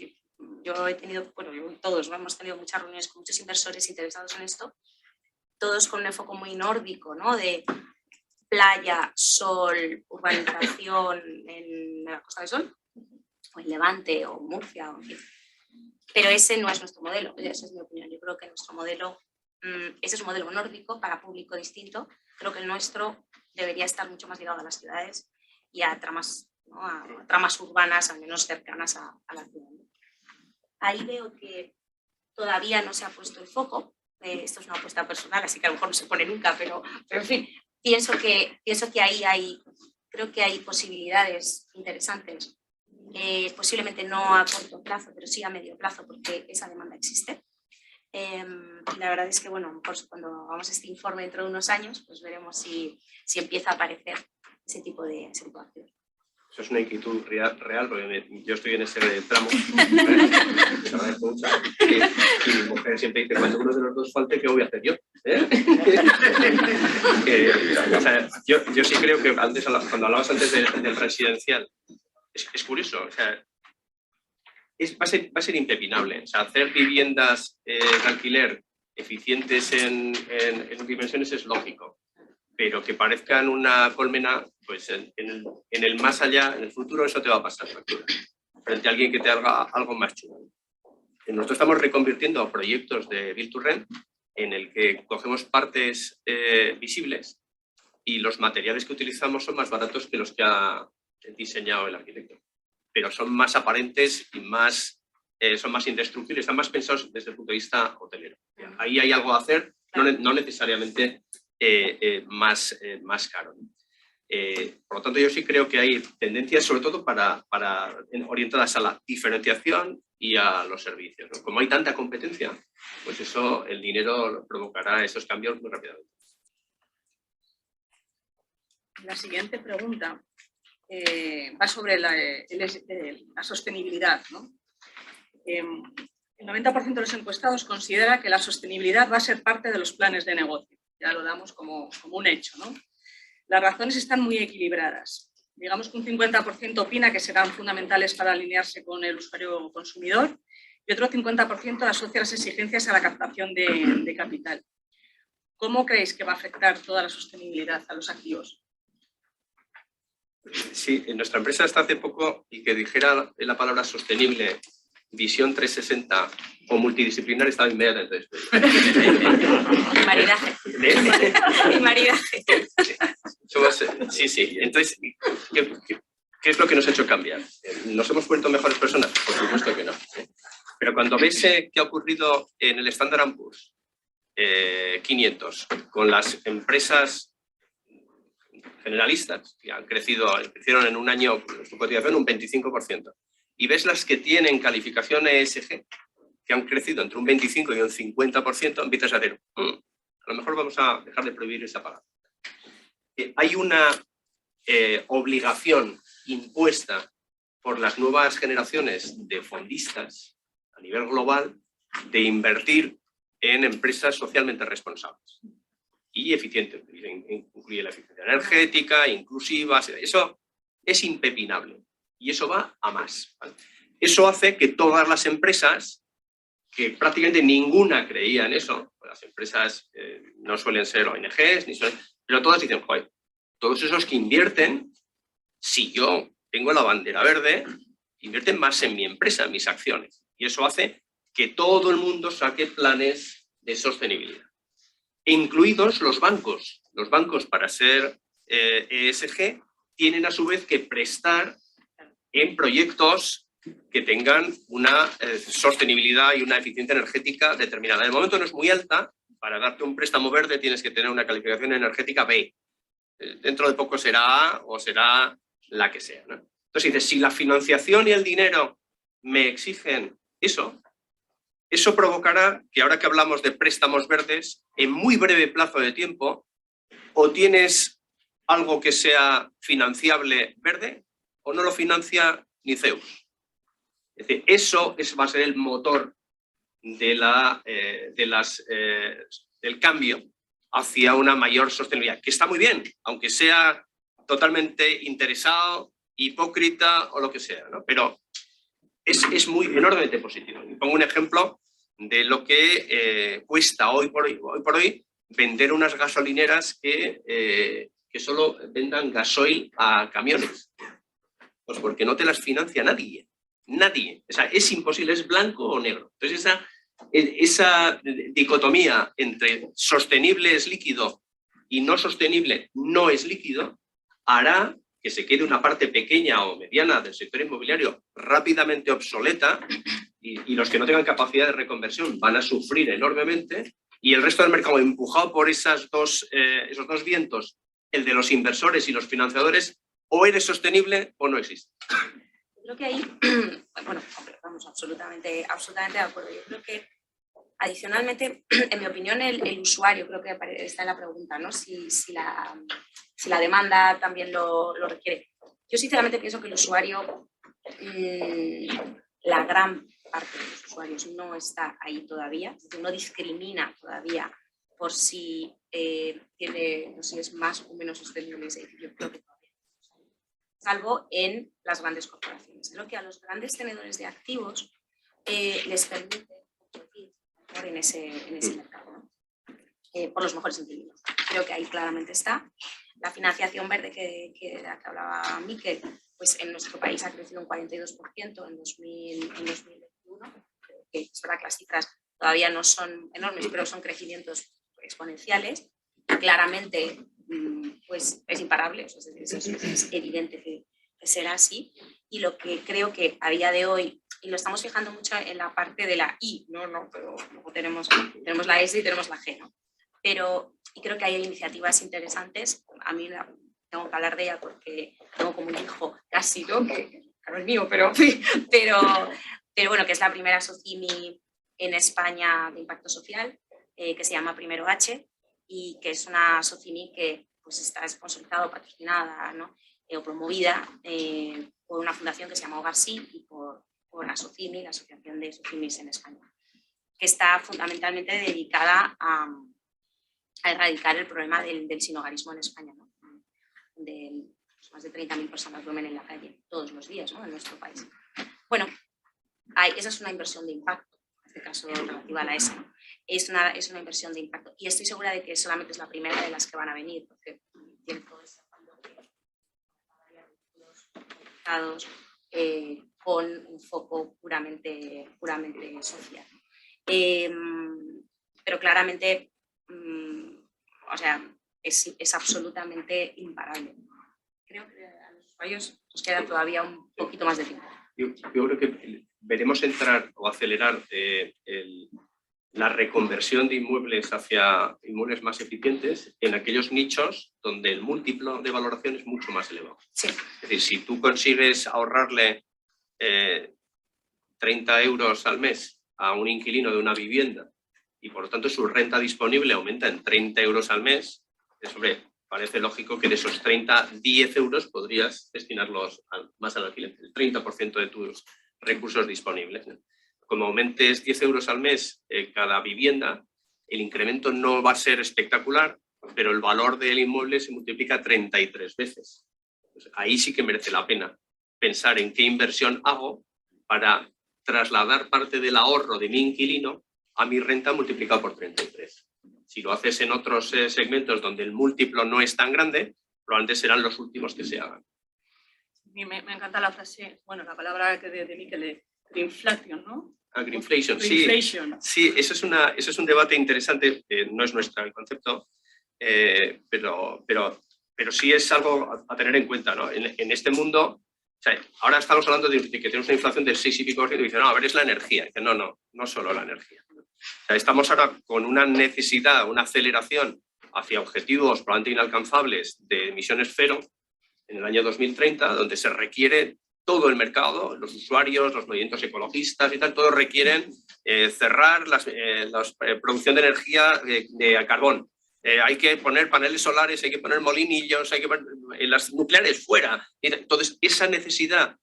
yo he tenido, bueno, todos, ¿no? Hemos tenido muchas reuniones con muchos inversores interesados en esto, todos con un enfoque muy nórdico, ¿no? De playa, sol, urbanización en la Costa del Sol, o en Levante, o Murcia, o en fin. Pero ese no es nuestro modelo, esa es mi opinión. Yo creo que nuestro modelo, ese es un modelo nórdico para público distinto. Creo que el nuestro debería estar mucho más ligado a las ciudades y a tramas, ¿no? a tramas urbanas, al menos cercanas a la ciudad. Ahí veo que todavía no se ha puesto el foco. Esto es una apuesta personal, así que a lo mejor no se pone nunca, pero en fin, pienso que ahí creo que hay posibilidades interesantes, posiblemente no a corto plazo, pero sí a medio plazo, porque esa demanda existe. La verdad es que, bueno, pues cuando hagamos este informe dentro de unos años, pues veremos si empieza a aparecer ese tipo de acción. Eso es una inquietud real, porque yo estoy en ese tramo. Les agradezco mucho. Y mi mujer siempre dice, cuando uno de los dos falte, ¿qué voy a hacer yo? O sea, yo sí creo que antes, cuando hablabas antes del residencial, es curioso, o sea, va a ser impepinable. O sea, hacer viviendas de alquiler eficientes en dimensiones es lógico, pero que parezcan una colmena, pues en el más allá, en el futuro, eso te va a pasar factura, frente a alguien que te haga algo más chulo. Nosotros estamos reconvirtiendo proyectos de Build to Rent en el que cogemos partes visibles y los materiales que utilizamos son más baratos que los que ha diseñado el arquitecto, pero son más aparentes y son más indestructibles, están más pensados desde el punto de vista hotelero. Ahí hay algo a hacer, no necesariamente más caro. Por lo tanto, yo sí creo que hay tendencias, sobre todo orientadas a la diferenciación y a los servicios, ¿no? Como hay tanta competencia, pues eso, el dinero provocará esos cambios muy rápidamente. La siguiente pregunta va sobre la sostenibilidad, ¿no? El 90% de los encuestados considera que la sostenibilidad va a ser parte de los planes de negocio. Ya lo damos como un hecho, ¿no? Las razones están muy equilibradas. Digamos que un 50% opina que serán fundamentales para alinearse con el usuario consumidor y otro 50% asocia las exigencias a la captación de capital. ¿Cómo creéis que va a afectar toda la sostenibilidad a los activos? Sí, en nuestra empresa hasta hace poco, y que dijera la palabra sostenible, visión 360 o multidisciplinar, estaba inmediatamente después. Maridaje. Y maridaje. Sí. Entonces, ¿qué es lo que nos ha hecho cambiar? ¿Nos hemos vuelto mejores personas? Por supuesto que no. Pero cuando ves qué ha ocurrido en el Standard & Poor's 500 con las empresas generalistas, que crecieron en un año su cotización un 25%, y ves las que tienen calificación ESG, que han crecido entre un 25 y un 50%, empiezas a decir, a lo mejor vamos a dejar de prohibir esa palabra. Hay una obligación impuesta por las nuevas generaciones de fondistas a nivel global de invertir en empresas socialmente responsables y eficientes. Incluye la eficiencia energética, inclusivas, eso es impepinable y eso va a más, ¿vale? Eso hace que todas las empresas, que prácticamente ninguna creía en eso, las empresas no suelen ser ONGs, pero todas dicen, joder, todos esos que invierten, si yo tengo la bandera verde, invierten más en mi empresa, en mis acciones. Y eso hace que todo el mundo saque planes de sostenibilidad. Incluidos los bancos. Los bancos, para ser ESG, tienen a su vez que prestar en proyectos que tengan una sostenibilidad y una eficiencia energética determinada. En el momento no es muy alta, para darte un préstamo verde tienes que tener una calificación energética B. Dentro de poco será A o será la que sea, ¿no? Entonces dices, si la financiación y el dinero me exigen eso, eso provocará que ahora que hablamos de préstamos verdes, en muy breve plazo de tiempo, o tienes algo que sea financiable verde, o no lo financia ni Zeus. Es decir, eso va a ser el motor de del cambio hacia una mayor sostenibilidad, que está muy bien, aunque sea totalmente interesado, hipócrita o lo que sea, ¿no? Pero es muy enormemente positivo. Y pongo un ejemplo de lo que cuesta hoy por hoy vender unas gasolineras que solo vendan gasoil a camiones. Pues porque no te las financia nadie. Nadie. O sea, es imposible, es blanco o negro. Entonces esa dicotomía entre sostenible es líquido y no sostenible no es líquido hará que se quede una parte pequeña o mediana del sector inmobiliario rápidamente obsoleta y los que no tengan capacidad de reconversión van a sufrir enormemente y el resto del mercado empujado por esos dos vientos, el de los inversores y los financiadores, o eres sostenible o no existe. Creo que ahí, bueno, vamos, absolutamente de acuerdo. Yo creo que adicionalmente, en mi opinión, el usuario, creo que está en la pregunta, ¿no? Si la demanda también lo requiere. Yo sinceramente pienso que el usuario, la gran parte de los usuarios no está ahí todavía, no discrimina todavía por si si es más o menos sostenible ese edificio. Yo creo que todavía no. Salvo en las grandes corporaciones. Creo que a los grandes tenedores de activos les permite competir en ese mercado, ¿no? Por los mejores inquilinos. Creo que ahí claramente está. La financiación verde de la que hablaba Miquel, pues en nuestro país ha crecido un 42% en 2021. Que es verdad que las cifras todavía no son enormes, pero son crecimientos exponenciales. Claramente, pues es imparable, es evidente que será así. Y lo que creo que a día de hoy, y lo estamos fijando mucho en la parte de la I, pero luego tenemos la S y tenemos la G, ¿no? Y creo que hay iniciativas interesantes. A mí tengo que hablar de ella porque tengo como un hijo casi, ¿no? Que claro, es mío, pero bueno, que es la primera SOCIMI en España de impacto social, que se llama Primero H, y que es una SOCIMI que pues, está sponsorizada o patrocinada, ¿no? O promovida por una fundación que se llama Hogar Sí y por la SOCIMI, la Asociación de SOCIMIs en España, que está fundamentalmente dedicada a erradicar el problema del sinhogarismo en España, ¿no? Más de 30.000 personas duermen en la calle todos los días, ¿no? En nuestro país. Bueno, esa es una inversión de impacto, en este caso relativa a la ESA, ¿no? Es una inversión de impacto y estoy segura de que solamente es la primera de las que van a venir, porque tiene todo ese fondo con un foco puramente social. Pero claramente, o sea, es absolutamente imparable. Creo que a los usuarios nos queda todavía un poquito más de tiempo. Yo creo que veremos entrar o acelerar la reconversión de inmuebles hacia inmuebles más eficientes en aquellos nichos donde el múltiplo de valoración es mucho más elevado. Sí. Es decir, si tú consigues ahorrarle 30 euros al mes a un inquilino de una vivienda y por lo tanto su renta disponible aumenta en 30 euros al mes, hombre, parece lógico que de esos 30, 10 euros podrías destinarlos más al alquiler, el 30% de tus recursos disponibles, ¿no? Como aumentes 10 euros al mes cada vivienda, el incremento no va a ser espectacular, pero el valor del inmueble se multiplica 33 veces. Pues ahí sí que merece la pena pensar en qué inversión hago para trasladar parte del ahorro de mi inquilino a mi renta multiplicado por 33. Si lo haces en otros segmentos donde el múltiplo no es tan grande, probablemente serán los últimos que se hagan. Me encanta la frase, bueno, la palabra de Miquel, Greenflation, ¿no? Greenflation, Greenflation. Sí, eso es un debate interesante, no es nuestro el concepto, pero sí es algo a tener en cuenta, ¿no? En este mundo, o sea, ahora estamos hablando de que tenemos una inflación del 6 y pico %, y dicen, no, a ver, es la energía. Dice, no solo la energía. O sea, estamos ahora con una necesidad, una aceleración hacia objetivos probablemente inalcanzables de emisiones cero en el año 2030, donde se requiere todo el mercado, los usuarios, los movimientos ecologistas y tal, todos requieren cerrar la producción de energía de carbón. Hay que poner paneles solares, hay que poner molinillos, hay que poner las nucleares fuera. Entonces, esa necesidad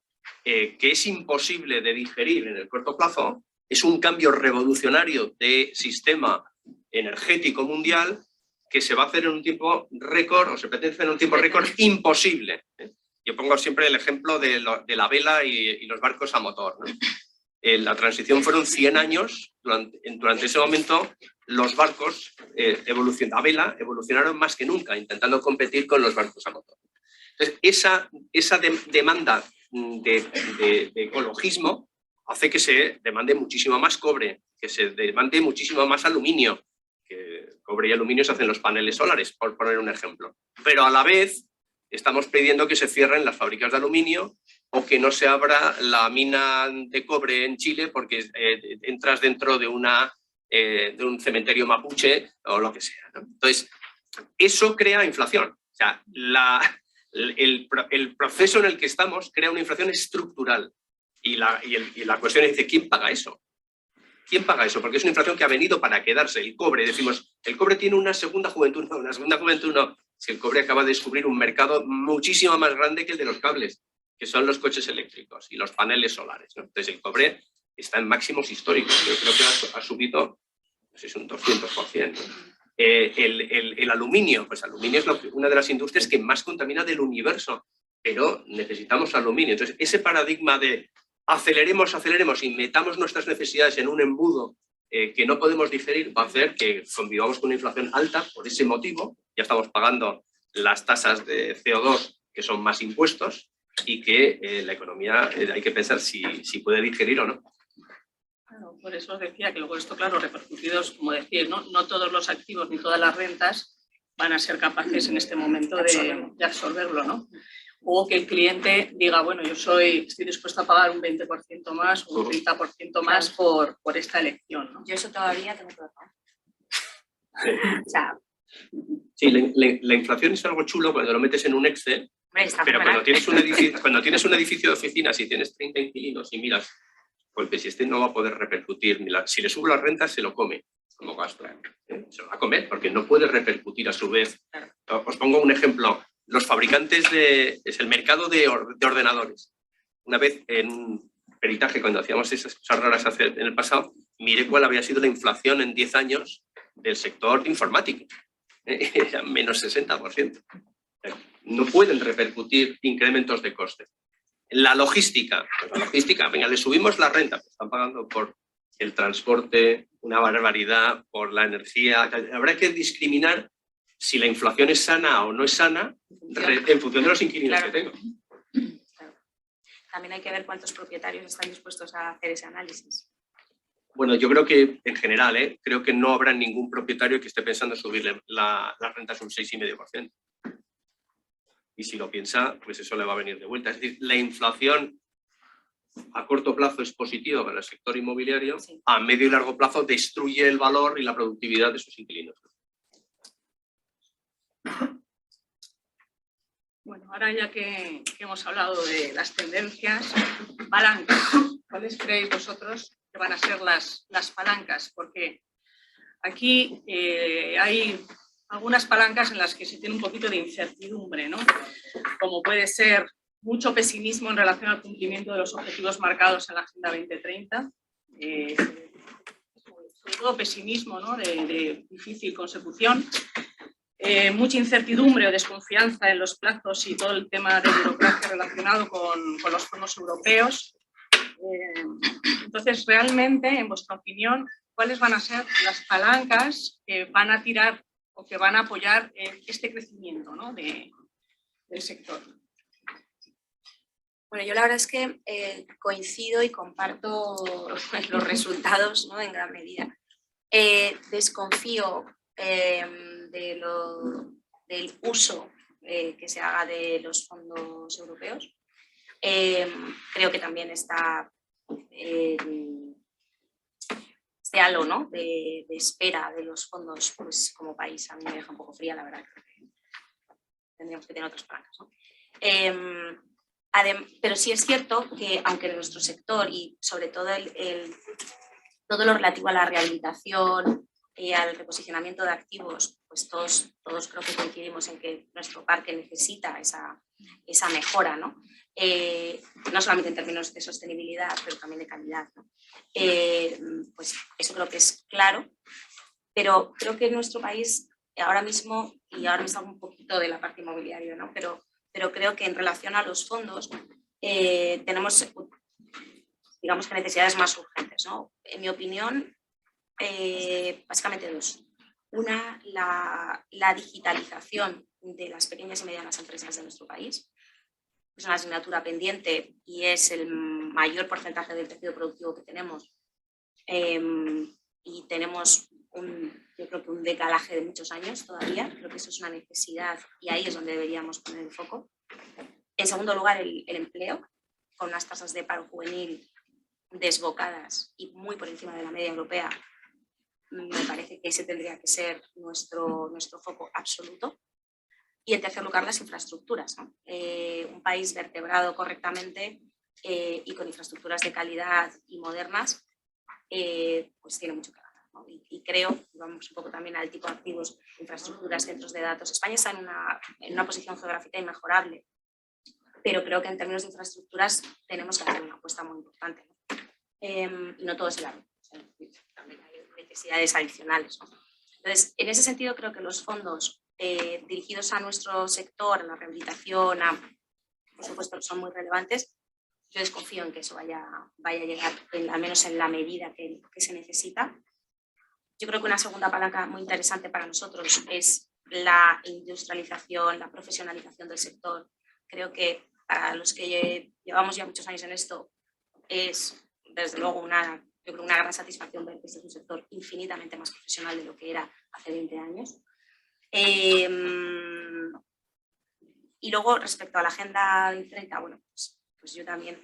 que es imposible de digerir en el corto plazo es un cambio revolucionario de sistema energético mundial que se va a hacer en un tiempo récord, o se pretende hacer en un tiempo récord imposible. Yo pongo siempre el ejemplo de la vela y los barcos a motor, ¿no? La transición fueron 100 años, durante ese momento los barcos a vela evolucionaron más que nunca, intentando competir con los barcos a motor. Entonces, esa demanda de ecologismo hace que se demande muchísimo más cobre, que se demande muchísimo más aluminio, que cobre y aluminio se hacen los paneles solares, por poner un ejemplo. Pero a la vez estamos pidiendo que se cierren las fábricas de aluminio o que no se abra la mina de cobre en Chile porque entras dentro de un cementerio mapuche o lo que sea, ¿no? Entonces, eso crea inflación. O sea, el proceso en el que estamos crea una inflación estructural. Y la cuestión es, ¿quién paga eso? ¿Quién paga eso? Porque es una inflación que ha venido para quedarse. El cobre, decimos, el cobre tiene una segunda juventud, no, una segunda juventud no. Es que el cobre acaba de descubrir un mercado muchísimo más grande que el de los cables, que son los coches eléctricos y los paneles solares, ¿no? Entonces el cobre está en máximos históricos. Yo creo que ha subido, no sé si un 200%. El aluminio, pues aluminio es una de las industrias que más contamina del universo, pero necesitamos aluminio. Entonces ese paradigma de aceleremos y metamos nuestras necesidades en un embudo que no podemos digerir va a hacer que convivamos con una inflación alta por ese motivo. Ya estamos pagando las tasas de CO2, que son más impuestos, y que la economía hay que pensar si puede digerir o no. Claro, por eso os decía que luego esto, claro, repercutidos, como decir, no todos los activos ni todas las rentas van a ser capaces en este momento de absorberlo, ¿no? O que el cliente diga, bueno, yo estoy dispuesto a pagar un 20% más o un 30% más por esta elección, ¿no? Yo eso todavía tengo que pagar. O sea, sí, la inflación es algo chulo cuando lo metes en un Excel, pero cuando tienes un edificio de oficinas y tienes 30 inquilinos y miras, pues si este no va a poder repercutir, si le subo las rentas se lo come como gasto. Se lo va a comer porque no puede repercutir a su vez. Os pongo un ejemplo. Los fabricantes es el mercado de ordenadores. Una vez en un peritaje, cuando hacíamos esas cosas raras en el pasado, miré cuál había sido la inflación en 10 años del sector informático. Era menos 60%. No pueden repercutir incrementos de coste. La logística, venga, le subimos la renta, pues están pagando por el transporte, una barbaridad, por la energía. Habrá que discriminar si la inflación es sana o no es sana en función de los inquilinos que tengo. Claro. También hay que ver cuántos propietarios están dispuestos a hacer ese análisis. Bueno, yo creo que en general, creo que no habrá ningún propietario que esté pensando en subirle las rentas un 6,5%. Y si lo piensa, pues eso le va a venir de vuelta. Es decir, la inflación a corto plazo es positiva para el sector inmobiliario, Sí. a medio y largo plazo destruye el valor y la productividad de sus inquilinos. Bueno, ahora ya que hemos hablado de las tendencias, palancas, ¿cuáles creéis vosotros que van a ser las palancas? Porque aquí hay algunas palancas en las que se tiene un poquito de incertidumbre, ¿no? Como puede ser mucho pesimismo en relación al cumplimiento de los objetivos marcados en la Agenda 2030, sobre todo pesimismo, ¿no? de difícil consecución. Mucha incertidumbre o desconfianza en los plazos y todo el tema de burocracia relacionado con los fondos europeos. Entonces, realmente, en vuestra opinión, ¿cuáles van a ser las palancas que van a tirar o que van a apoyar este crecimiento, ¿no? del sector? Bueno, yo la verdad es que coincido y comparto los resultados, ¿no? En gran medida. Desconfío del uso que se haga de los fondos europeos. Creo que también está este halo, ¿no? de espera de los fondos, pues como país a mí me deja un poco fría, la verdad. Creo que tendríamos que tener otras palancas, ¿no? Pero sí es cierto que aunque en nuestro sector y sobre todo todo lo relativo a la rehabilitación y al reposicionamiento de activos, pues todos creo que coincidimos en que nuestro parque necesita esa mejora, ¿no? No solamente en términos de sostenibilidad, pero también de calidad, ¿no? Pues eso creo que es claro, pero creo que en nuestro país ahora mismo, y ahora me salgo un poquito de la parte inmobiliaria, ¿no? Pero creo que en relación a los fondos tenemos, digamos que necesidades más urgentes, ¿no? En mi opinión, básicamente dos. Una, la digitalización de las pequeñas y medianas empresas de nuestro país. Es una asignatura pendiente y es el mayor porcentaje del tejido productivo que tenemos. Y tenemos yo creo que un decalaje de muchos años todavía. Creo que eso es una necesidad y ahí es donde deberíamos poner el foco. En segundo lugar, el empleo, con unas tasas de paro juvenil desbocadas y muy por encima de la media europea. Me parece que ese tendría que ser nuestro foco absoluto. Y en tercer lugar, las infraestructuras, ¿no? Un país vertebrado correctamente y con infraestructuras de calidad y modernas, pues tiene mucho que ganar, ¿no? Y creo, vamos un poco también al tipo de activos, infraestructuras, centros de datos. España está en una posición geográfica inmejorable, pero creo que en términos de infraestructuras tenemos que hacer una apuesta muy importante, ¿no? Y no todo es el árbol, también hay necesidades adicionales, ¿no? Entonces, en ese sentido creo que los fondos dirigidos a nuestro sector, a la rehabilitación, por supuesto son muy relevantes. Yo desconfío en que eso vaya a llegar, al menos en la medida que se necesita. Yo creo que una segunda palanca muy interesante para nosotros es la industrialización, la profesionalización del sector. Creo que para los que llevamos ya muchos años en esto es desde luego una gran satisfacción ver que este es un sector infinitamente más profesional de lo que era hace 20 años. Y luego respecto a la Agenda 2030, bueno, pues yo también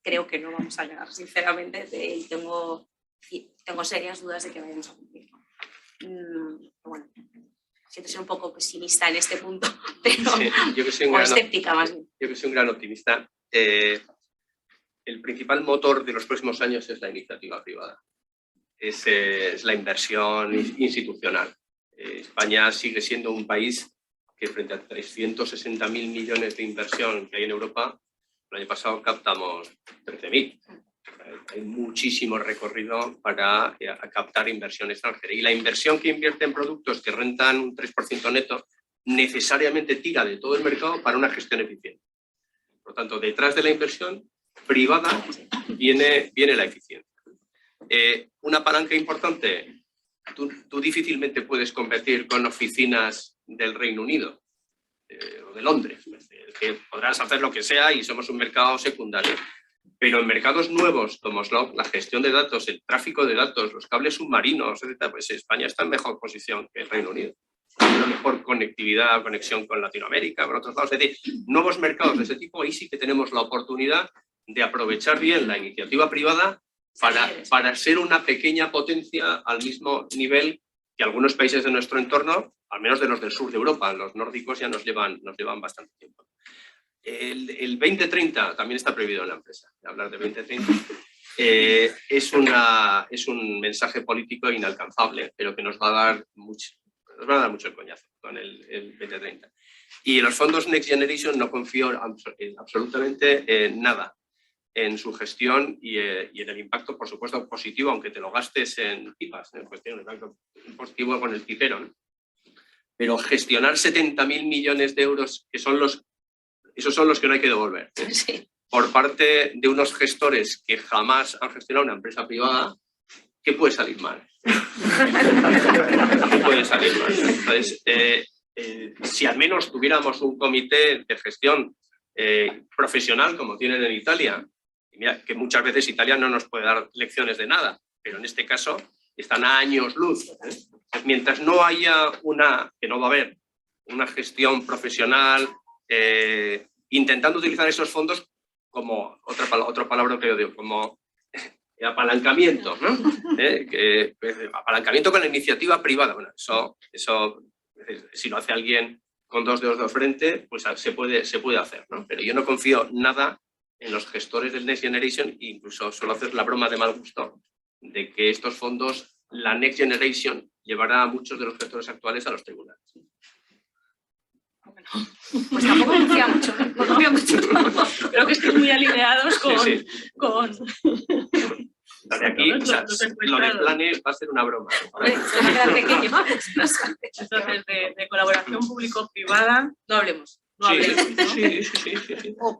creo que no vamos a llegar, sinceramente, y tengo serias dudas de que vayamos a cumplir. Bueno, siento ser un poco pesimista en este punto, pero sí, yo que soy o escéptica más bien. Yo que soy un gran optimista. El principal motor de los próximos años es la iniciativa privada, es la inversión institucional. España sigue siendo un país que frente a 360.000 millones de inversión que hay en Europa, el año pasado captamos 13.000. Hay muchísimo recorrido para captar inversión extranjera. Y la inversión que invierte en productos que rentan un 3% neto necesariamente tira de todo el mercado para una gestión eficiente. Por lo tanto, detrás de la inversión privada viene la eficiencia. Una palanca importante, tú difícilmente puedes competir con oficinas del Reino Unido o de Londres, que podrás hacer lo que sea y somos un mercado secundario. Pero en mercados nuevos como la gestión de datos, el tráfico de datos, los cables submarinos, etc., pues España está en mejor posición que el Reino Unido. Una mejor conectividad, conexión con Latinoamérica, con otros lados. Es decir, nuevos mercados de ese tipo, ahí sí que tenemos la oportunidad de aprovechar bien la iniciativa privada para ser una pequeña potencia al mismo nivel que algunos países de nuestro entorno, al menos de los del sur de Europa. Los nórdicos ya nos llevan bastante tiempo. El 2030 también está prohibido en la empresa, hablar de 2030. Es un mensaje político inalcanzable, pero que nos va a dar mucho el coñazo con el 2030. Y los fondos Next Generation no confío absolutamente nada en su gestión y en el impacto, por supuesto, positivo, aunque te lo gastes en pipas, en cuestión de impacto positivo con el pipero, ¿no? Pero gestionar 70.000 millones de euros, que son esos son los que no hay que devolver, Sí. por parte de unos gestores que jamás han gestionado una empresa privada, ¿qué puede salir mal? ¿Qué puede salir mal? Entonces, si al menos tuviéramos un comité de gestión profesional como tienen en Italia, y mira, que muchas veces Italia no nos puede dar lecciones de nada, pero en este caso están a años luz. Mientras no haya que no va a haber, una gestión profesional intentando utilizar esos fondos como, otra palabra que yo digo, como apalancamiento, ¿no? Apalancamiento con la iniciativa privada. Bueno, eso si lo hace alguien con dos dedos de frente, pues se puede hacer, ¿no? Pero yo no confío nada en los gestores del Next Generation e incluso suelo hacer la broma de mal gusto de que estos fondos, la Next Generation, llevará a muchos de los gestores actuales a los tribunales. Pues tampoco confía mucho, no confía mucho. Creo que estén muy alineados con... Sí. con... De aquí, o sea, lo de planes va a ser una broma. Hombre, se va a quedar pequeño. Entonces, de colaboración público-privada, No hablemos. no hablemos, ¿no? Sí. O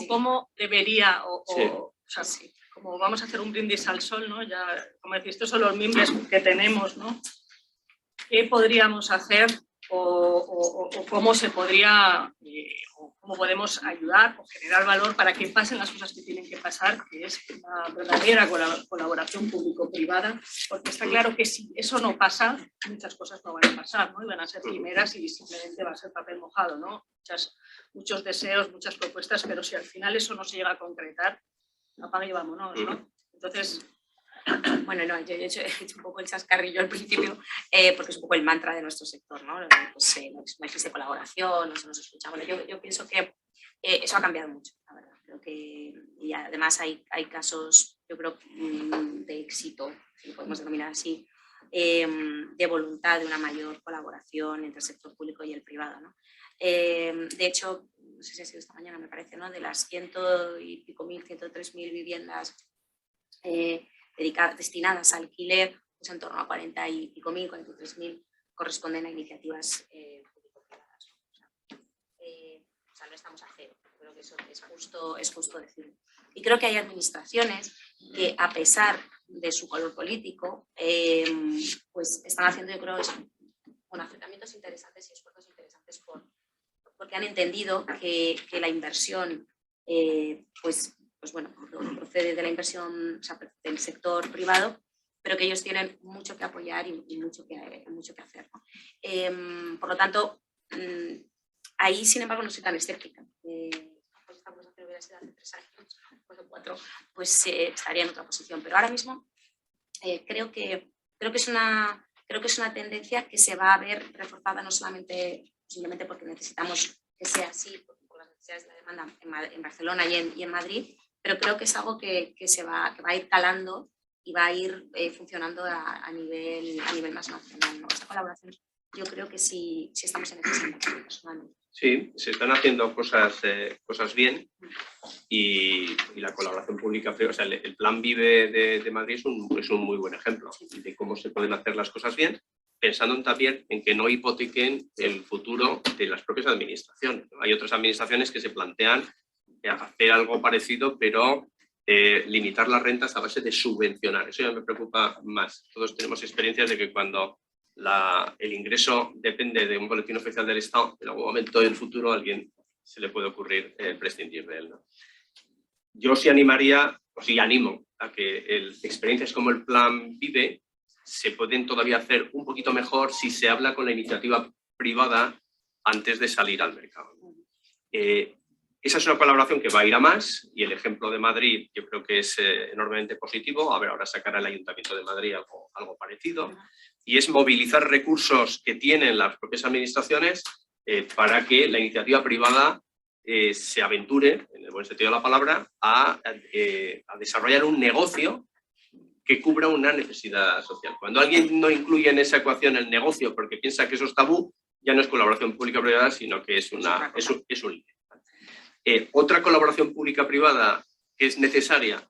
cómo debería, Sí. o sea, como vamos a hacer un brindis al sol, ¿no? Ya, como decís, estos son los mimbres que tenemos, ¿no? ¿Qué podríamos hacer o cómo se podría, o cómo podemos ayudar o generar valor para que pasen las cosas que tienen que pasar, que es una verdadera colaboración público-privada? Porque está claro que si eso no pasa, muchas cosas no van a pasar, ¿no? Y van a ser primeras y simplemente va a ser papel mojado, ¿no? Muchos deseos, muchas propuestas, pero si al final eso no se llega a concretar, apaga y vámonos, ¿no? Entonces... Bueno, no, yo he hecho un poco el chascarrillo al principio, porque es un poco el mantra de nuestro sector, ¿no? Pues, no existe colaboración, no se nos escucha. Bueno, yo pienso que eso ha cambiado mucho, la verdad. Creo que, y además hay casos, yo creo, de éxito, si lo podemos denominar así, de voluntad de una mayor colaboración entre el sector público y el privado, ¿no? De hecho, no sé si ha sido esta mañana, me parece, ¿no? De las 103.000 viviendas destinadas a alquiler, pues en torno a 43.000 corresponden a iniciativas público-privadas. O sea, no estamos a cero, creo que eso es justo decirlo. Y creo que hay administraciones que, a pesar de su color político, pues están haciendo, yo creo, acercamientos interesantes y esfuerzos interesantes porque han entendido que la inversión, pues bueno, procede de la inversión, o sea, del sector privado, pero que ellos tienen mucho que apoyar y mucho que hacer, ¿no? Por lo tanto, ahí, sin embargo, no soy tan escéptica. Pues esta conversación hubiera sido hace 3 años, pues o 4, pues estaría en otra posición. Pero ahora mismo creo que es una tendencia que se va a ver reforzada no solamente simplemente porque necesitamos que sea así, por las necesidades de la demanda en Barcelona y en Madrid, pero creo que es algo que va a ir calando y va a ir funcionando a nivel más nacional, ¿no? Esta colaboración yo creo que sí estamos en ese personalmente. Sí, se están haciendo cosas bien y la colaboración pública, o sea, el Plan Vive de Madrid es un muy buen ejemplo de cómo se pueden hacer las cosas bien, pensando también en que no hipotequen el futuro de las propias administraciones. Hay otras administraciones que se plantean hacer algo parecido, pero limitar las rentas a base de subvencionar. Eso ya me preocupa más. Todos tenemos experiencias de que cuando el ingreso depende de un boletín oficial del Estado, en algún momento del futuro a alguien se le puede ocurrir prescindir de él, ¿no? Yo sí animaría, o sí animo a que experiencias como el Plan Vive se pueden todavía hacer un poquito mejor si se habla con la iniciativa privada antes de salir al mercado. Esa es una colaboración que va a ir a más y el ejemplo de Madrid yo creo que es enormemente positivo. A ver, ahora sacará el Ayuntamiento de Madrid algo parecido. Y es movilizar recursos que tienen las propias administraciones para que la iniciativa privada se aventure, en el buen sentido de la palabra, a desarrollar un negocio que cubra una necesidad social. Cuando alguien no incluye en esa ecuación el negocio porque piensa que eso es tabú, ya no es colaboración pública-privada, sino que es un límite. Otra colaboración pública-privada que es necesaria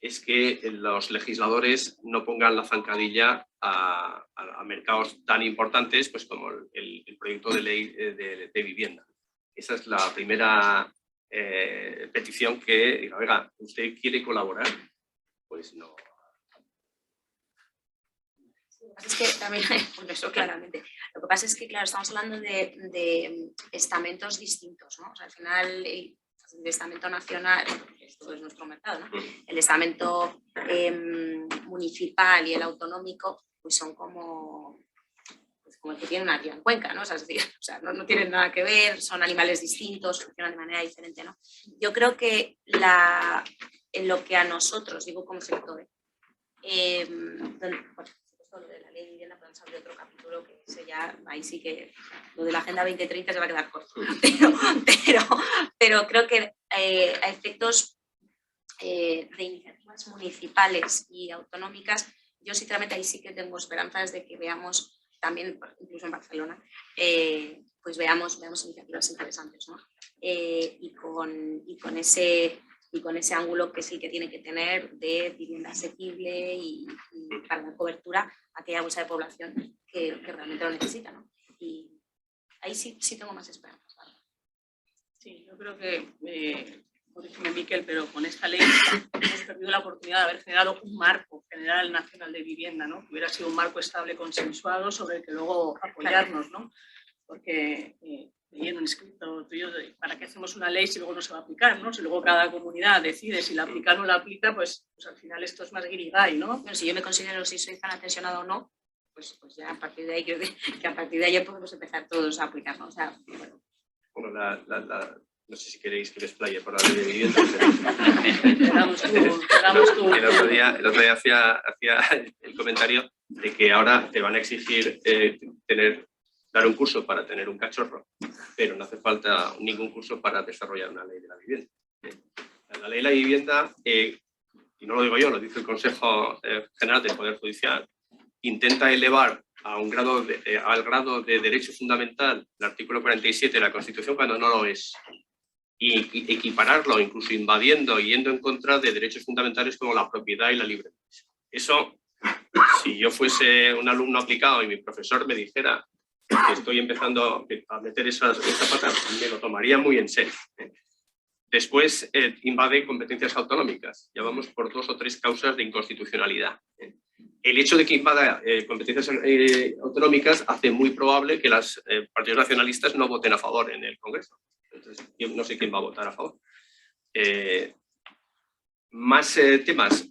es que los legisladores no pongan la zancadilla a mercados tan importantes pues, como el proyecto de ley de vivienda. Esa es la primera petición que diga, oiga, ¿usted quiere colaborar? Pues no. Es que también, bueno, eso claramente. Lo que pasa es que, claro, estamos hablando de estamentos distintos, ¿no? O sea, al final, el estamento nacional, esto es nuestro mercado, ¿no? El estamento municipal y el autonómico, pues son como el que tiene una tía en Cuenca, ¿no? O sea, es decir, no tienen nada que ver, son animales distintos, funcionan de manera diferente, ¿no? Yo creo que en lo que a nosotros, digo como sector, lo de la ley de vivienda podemos abrir otro capítulo que ese ya, ahí sí que lo de la Agenda 2030 se va a quedar corto, pero creo que a efectos de iniciativas municipales y autonómicas, yo sinceramente ahí sí que tengo esperanzas de que veamos también, incluso en Barcelona, pues veamos iniciativas interesantes, ¿no? Y con ese ángulo que es el que tiene que tener de vivienda asequible y para dar cobertura a aquella bolsa de población que realmente lo necesita, ¿no? Y ahí sí tengo más esperanzas. ¿Vale? Sí, yo creo que, corrígeme Miquel, pero con esta ley hemos perdido la oportunidad de haber generado un marco general nacional de vivienda, ¿no? Que hubiera sido un marco estable, consensuado, sobre el que luego apoyarnos, ¿no? Porque leí en un escrito tuyo de para qué hacemos una ley si luego no se va a aplicar, ¿no? Si luego cada comunidad decide si la aplica o no la aplica, pues al final esto es más guirigay, ¿no? Bueno, si yo me considero si soy tan atencionada o no, pues ya a partir de ahí creo que a partir de ahí podemos empezar todos a aplicarlo. O sea, bueno, no sé si queréis que les explaye por la ley de vivienda. El otro día hacía el comentario de que ahora te van a exigir dar un curso para tener un cachorro, pero no hace falta ningún curso para desarrollar una ley de la vivienda. La ley de la vivienda, y no lo digo yo, lo dice el Consejo General del Poder Judicial, intenta elevar al grado de derecho fundamental el artículo 47 de la Constitución cuando no lo es, y equipararlo, incluso invadiendo y yendo en contra de derechos fundamentales como la propiedad y la libre empresa. Eso, si yo fuese un alumno aplicado y mi profesor me dijera que estoy empezando a meter esa pata, me lo tomaría muy en serio. Después invade competencias autonómicas. Ya vamos por 2 o 3 causas de inconstitucionalidad. El hecho de que invada competencias autonómicas hace muy probable que los partidos nacionalistas no voten a favor en el Congreso. Entonces, yo no sé quién va a votar a favor. Más temas.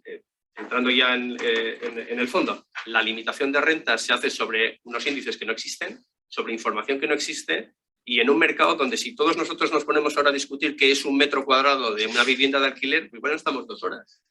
Entrando ya en el fondo, la limitación de rentas se hace sobre unos índices que no existen, sobre información que no existe, y en un mercado donde si todos nosotros nos ponemos ahora a discutir qué es un metro cuadrado de una vivienda de alquiler, pues bueno, estamos 2 horas.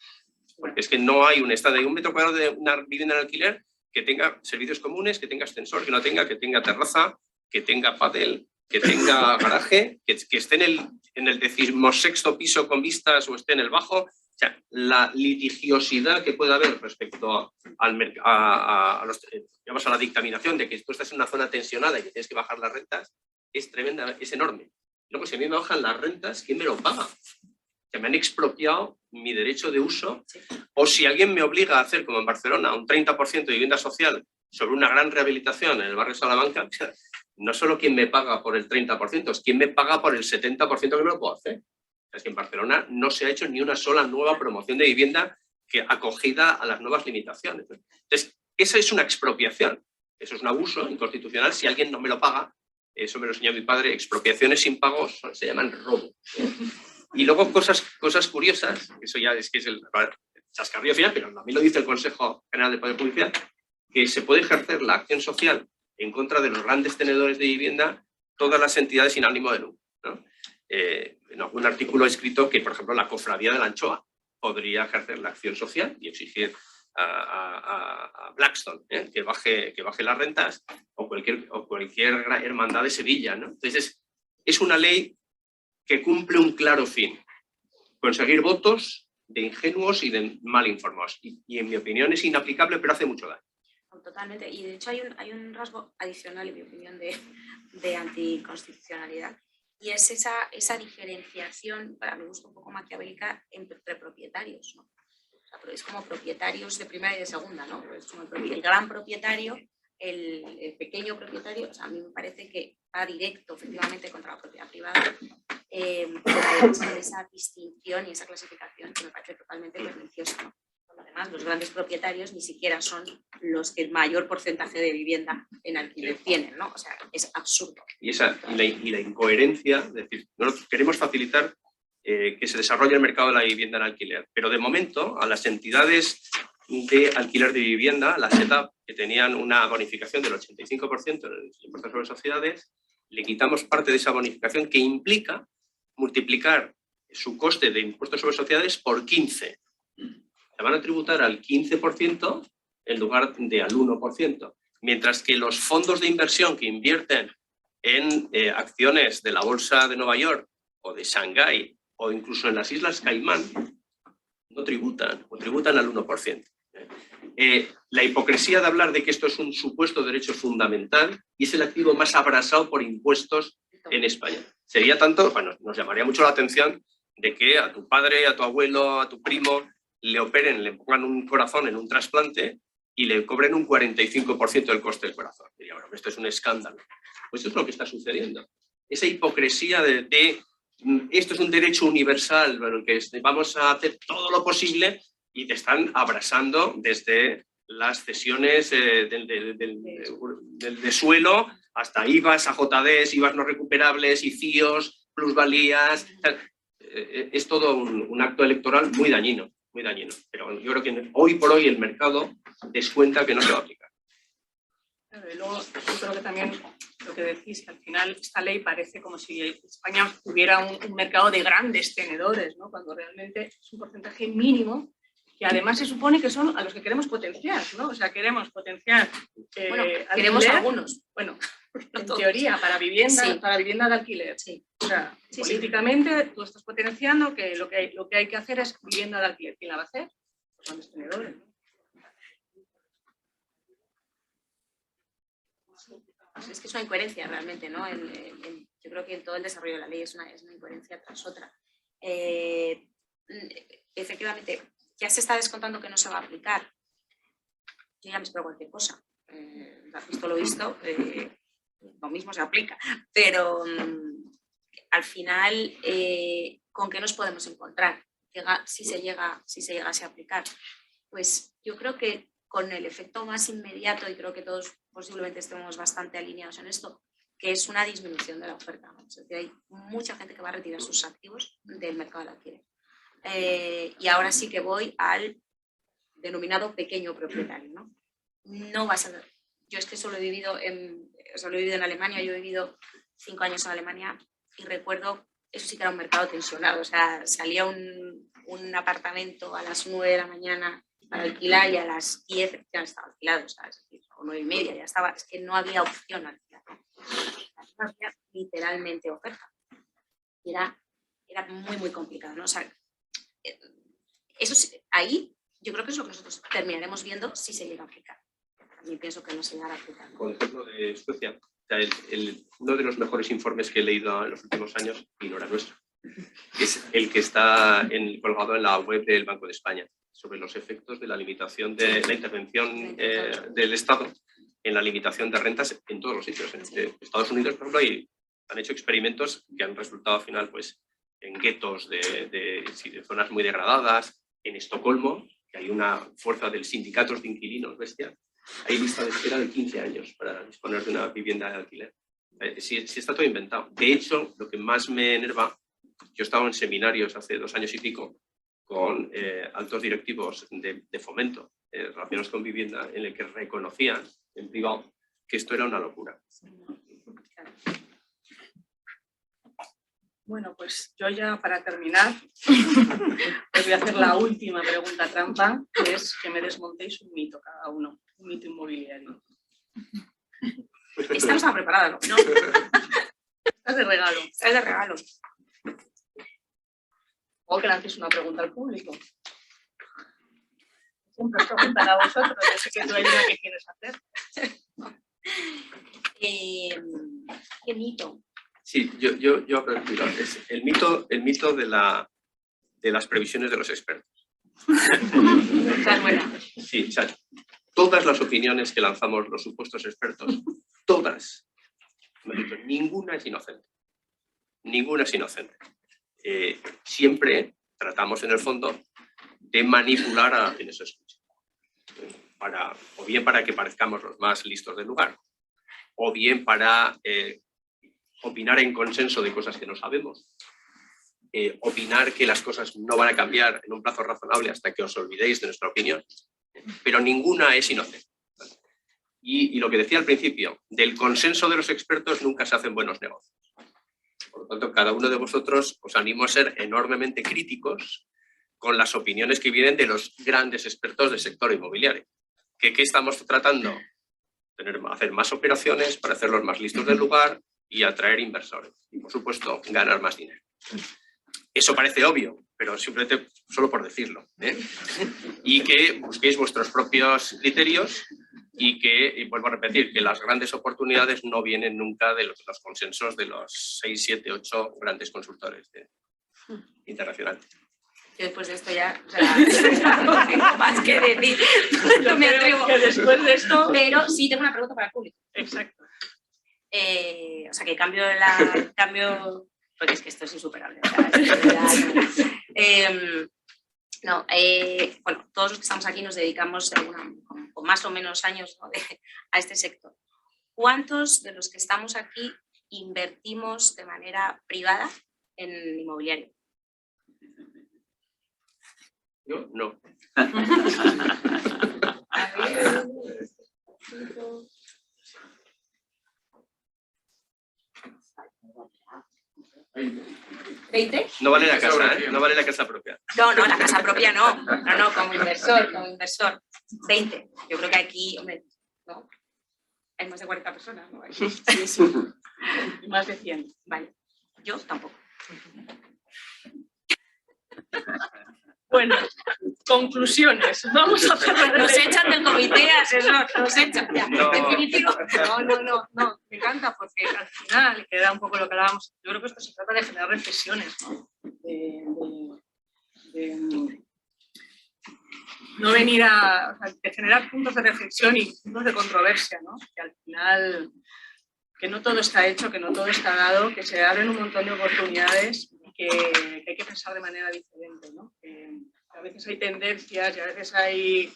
Porque es que no hay un estado de un metro cuadrado de una vivienda de alquiler que tenga servicios comunes, que tenga ascensor, que tenga terraza, que tenga pádel, que tenga garaje, que esté en el 16º piso con vistas o esté en el bajo. O sea, la litigiosidad que puede haber respecto a la dictaminación de que tú estás en una zona tensionada y que tienes que bajar las rentas es tremenda, es enorme. Luego, si a mí me bajan las rentas, ¿quién me lo paga? Que me han expropiado mi derecho de uso, o si alguien me obliga a hacer, como en Barcelona, un 30% de vivienda social sobre una gran rehabilitación en el barrio Salamanca, no solo quién me paga por el 30%, es quién me paga por el 70% que me lo puedo hacer. Es que en Barcelona no se ha hecho ni una sola nueva promoción de vivienda que acogida a las nuevas limitaciones. Entonces, esa es una expropiación, eso es un abuso inconstitucional si alguien no me lo paga. Eso me lo enseñó mi padre, expropiaciones sin pagos se llaman robo. Y luego cosas curiosas, eso ya es que es el chascarrillo final, pero también lo dice el Consejo General del Poder Judicial, que se puede ejercer la acción social en contra de los grandes tenedores de vivienda, todas las entidades sin ánimo de lucro, ¿no? en algún artículo he escrito que, por ejemplo, la cofradía de la anchoa podría ejercer la acción social y exigir a Blackstone que baje las rentas, o cualquier hermandad de Sevilla, ¿no? Entonces, es una ley que cumple un claro fin: conseguir votos de ingenuos y de mal informados. Y en mi opinión es inaplicable, pero hace mucho daño. Totalmente. Y de hecho hay un rasgo adicional, en mi opinión, de anticonstitucionalidad. Y es esa diferenciación, para mi gusto un poco maquiavélica, entre propietarios, ¿no? O sea, es como propietarios de primera y de segunda, ¿no? Es como el gran propietario, el pequeño propietario. O sea, a mí me parece que va directo, efectivamente, contra la propiedad privada. Esa distinción y esa clasificación que me parece totalmente perniciosa, ¿no? Además, los grandes propietarios ni siquiera son los que el mayor porcentaje de vivienda en alquiler tienen, ¿no? O sea, es absurdo. Y la incoherencia, es decir, nosotros queremos facilitar que se desarrolle el mercado de la vivienda en alquiler, pero de momento a las entidades de alquiler de vivienda, las SETAP, que tenían una bonificación del 85% en el impuesto sobre sociedades, le quitamos parte de esa bonificación, que implica multiplicar su coste de impuestos sobre sociedades por 15. Se van a tributar al 15% en lugar de al 1%, mientras que los fondos de inversión que invierten en acciones de la Bolsa de Nueva York o de Shanghái o incluso en las Islas Caimán no tributan, o tributan al 1%. La hipocresía de hablar de que esto es un supuesto derecho fundamental y es el activo más abrasado por impuestos en España. Sería tanto, bueno, nos llamaría mucho la atención de que a tu padre, a tu abuelo, a tu primo le operen, le pongan un corazón en un trasplante y le cobren un 45% del coste del corazón. Diría, bueno, esto es un escándalo. Pues eso es lo que está sucediendo. Esa hipocresía de esto es un derecho universal, bueno, que vamos a hacer todo lo posible, y te están abrasando desde las cesiones de suelo hasta IVAs, AJDs, IVAs no recuperables, ICIOs, plusvalías. Es todo un acto electoral muy dañino, muy dañino. Pero yo creo que hoy por hoy el mercado descuenta que no se va a aplicar. Y luego, yo creo que también lo que decís, que al final esta ley parece como si España tuviera un mercado de grandes tenedores, ¿no? Cuando realmente es un porcentaje mínimo, que además se supone que son a los que queremos potenciar, ¿no? O sea, queremos potenciar... bueno, queremos algunos. Bueno, en teoría, para vivienda, sí, para vivienda de alquiler. Sí. O sea, sí, políticamente tú estás potenciando que lo que hay que hacer es vivienda de alquiler. ¿Quién la va a hacer? Pues son los tenedores, ¿no? Es que es una incoherencia realmente, ¿no? Yo creo que en todo el desarrollo de la ley es una incoherencia tras otra. Efectivamente, ya se está descontando que no se va a aplicar. Yo ya me espero cualquier cosa. Visto lo visto, lo mismo se aplica. Pero al final, ¿con qué nos podemos encontrar si se llegase a aplicar? Pues yo creo que con el efecto más inmediato, y creo que todos posiblemente estemos bastante alineados en esto, que es una disminución de la oferta, ¿no? O sea, que hay mucha gente que va a retirar sus activos del mercado del alquiler. Y ahora sí que voy al denominado pequeño propietario, ¿no? No vas a ver. Yo es que solo he vivido en Alemania, yo he vivido 5 años en Alemania y recuerdo, eso sí que era un mercado tensionado, o sea, salía un apartamento a las 9 de la mañana para alquilar y a las 10 ya estaba alquilado, ¿sabes? Es decir, o 9:30 ya estaba, es que no había opción alquilar, ¿no? No había literalmente oferta. Y era muy, muy complicado, ¿no? O sea, eso ahí yo creo que es lo que nosotros terminaremos viendo si se llega a aplicar. También pienso que no se llegará a aplicar. Con el ejemplo de Suecia, o sea, uno de los mejores informes que he leído en los últimos años, y no era nuestro, es el que está colgado en la web del Banco de España, sobre los efectos de la limitación de la intervención del Estado en la limitación de rentas en todos los sitios. En Estados Unidos, por ejemplo, han hecho experimentos que han resultado al final pues, en guetos de zonas muy degradadas. En Estocolmo, que hay una fuerza de sindicatos de inquilinos bestia, hay lista de espera de 15 años para disponer de una vivienda de alquiler. Sí está todo inventado. De hecho, lo que más me enerva, yo estaba en seminarios hace 2 años y pico con altos directivos de Fomento relacionados con vivienda, en el que reconocían en privado que esto era una locura. Bueno, pues yo ya para terminar os voy a hacer la última pregunta trampa, que es que me desmontéis un mito cada uno, un mito inmobiliario. Esta no estaba preparada, ¿no? No. Esta es de regalo. Esta es de regalo. O que lances una pregunta al público. Siempre os preguntan a vosotros, yo sé que tú hay una que quieres hacer. ¿Qué mito? Sí, yo aprovecho. Es el mito de las previsiones de los expertos. Esta es buena. Sí, o sea, todas las opiniones que lanzamos los supuestos expertos, todas, ninguna es inocente. Ninguna es inocente. Siempre tratamos en el fondo de manipular a quienes escuchan. O bien para que parezcamos los más listos del lugar, o bien para opinar en consenso de cosas que no sabemos, opinar que las cosas no van a cambiar en un plazo razonable hasta que os olvidéis de nuestra opinión, pero ninguna es inocente. Y lo que decía al principio, del consenso de los expertos nunca se hacen buenos negocios. Por lo tanto, cada uno de vosotros os animo a ser enormemente críticos con las opiniones que vienen de los grandes expertos del sector inmobiliario. ¿Qué estamos tratando? Hacer más operaciones para hacerlos más listos del lugar y atraer inversores. Y, por supuesto, ganar más dinero. Eso parece obvio, pero simplemente solo por decirlo, ¿eh? Y que busquéis vuestros propios criterios y vuelvo a repetir, que las grandes oportunidades no vienen nunca de los consensos de los 6, 7, 8 grandes consultores internacionales. Yo después de esto ya, o sea, no tengo más que decir, no me atrevo. Que después de esto... Pero sí tengo una pregunta para el público. Exacto. O sea, que cambio, porque es que esto es insuperable. O sea, bueno, todos los que estamos aquí nos dedicamos con más o menos años, ¿no? a este sector. ¿Cuántos de los que estamos aquí invertimos de manera privada en inmobiliario? Yo no. ¿20? No vale la casa, ¿eh? No vale la casa propia. No, la casa propia no, como inversor, 20. Yo creo que aquí, hombre, no, hay más de 40 personas, ¿no? Sí. Más de 100. Vale, yo tampoco. Bueno, conclusiones. Vamos a cerrar. Nos echan del comité asesor, nos echan ya. No. Definitivo. No, me encanta porque al final queda un poco lo que hablábamos. Yo creo que esto se trata de generar reflexiones, ¿no? No venir de generar puntos de reflexión y puntos de controversia, ¿no? Que al final, que no todo está hecho, que no todo está dado, que se abren un montón de oportunidades y que hay que pensar de manera diferente, ¿no? Que a veces hay tendencias y a veces hay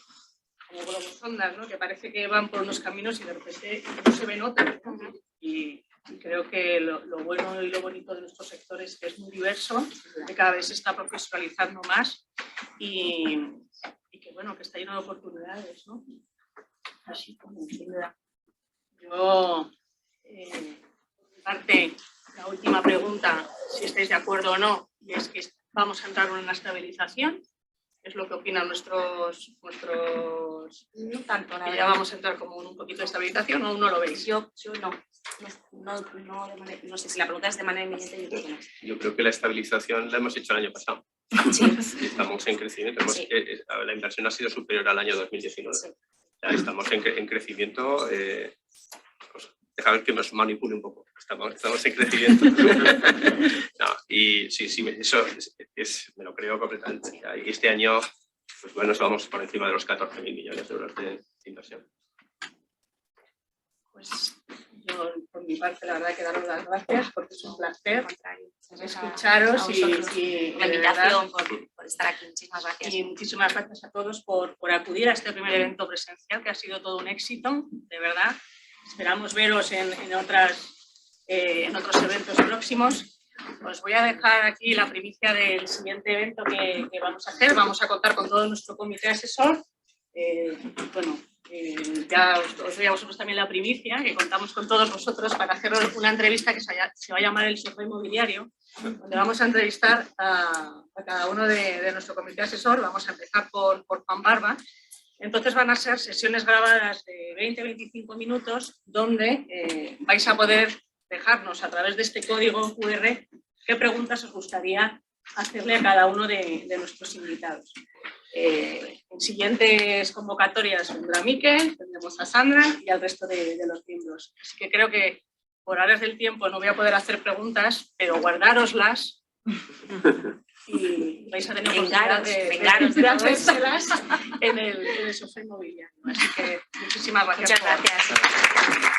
como globosondas, ¿no? Que parece que van por unos caminos y de repente no se ven otros, ¿no? Y creo que lo bueno y lo bonito de nuestro sector es que es muy diverso, que cada vez se está profesionalizando más y que bueno, que está lleno de oportunidades, ¿no? Así como sin duda. Yo, parte, la última pregunta, si estáis de acuerdo o no, y es que vamos a entrar en una estabilización, es lo que opinan nuestros no tanto, la que verdad. ya vamos a entrar como en un poquito de estabilización, o no lo veis. Yo no sé si la pregunta es de manera inminente, yo creo que no. Yo creo que la estabilización la hemos hecho el año pasado. Sí. Estamos en crecimiento. Sí. La inversión ha sido superior al año 2019. Sí. Ya estamos en crecimiento. Pues, dejad que nos manipule un poco. Estamos en crecimiento. No, y sí, eso me lo creo completamente. Y este año, pues bueno, vamos por encima de los 14.000 millones de euros de inversión. Pues yo, por mi parte, la verdad, que daros las gracias porque es un placer escucharos y la invitación por estar aquí. Muchísimas gracias. Y muchísimas gracias a todos por acudir a este primer evento presencial, que ha sido todo un éxito, de verdad. Esperamos veros en otros eventos próximos. Os voy a dejar aquí la primicia del siguiente evento que vamos a hacer. Vamos a contar con todo nuestro comité asesor. Bueno, Ya os doy a vosotros también la primicia, que contamos con todos vosotros para hacer una entrevista que se va a llamar El Sofá Inmobiliario, donde vamos a entrevistar a cada uno de nuestro comité asesor. Vamos a empezar por Juan Barba. Entonces van a ser sesiones grabadas de 20-25 minutos donde vais a poder dejarnos a través de este código QR qué preguntas os gustaría hacerle a cada uno de nuestros invitados. En siguientes convocatorias vendrá Miquel, tendremos a Sandra y al resto de los miembros. Así que creo que por áreas del tiempo no voy a poder hacer preguntas, pero guardároslas y vais a tener oportunidad de hacérselas en el Sofá Inmobiliario. Así que muchísimas gracias. Muchas gracias.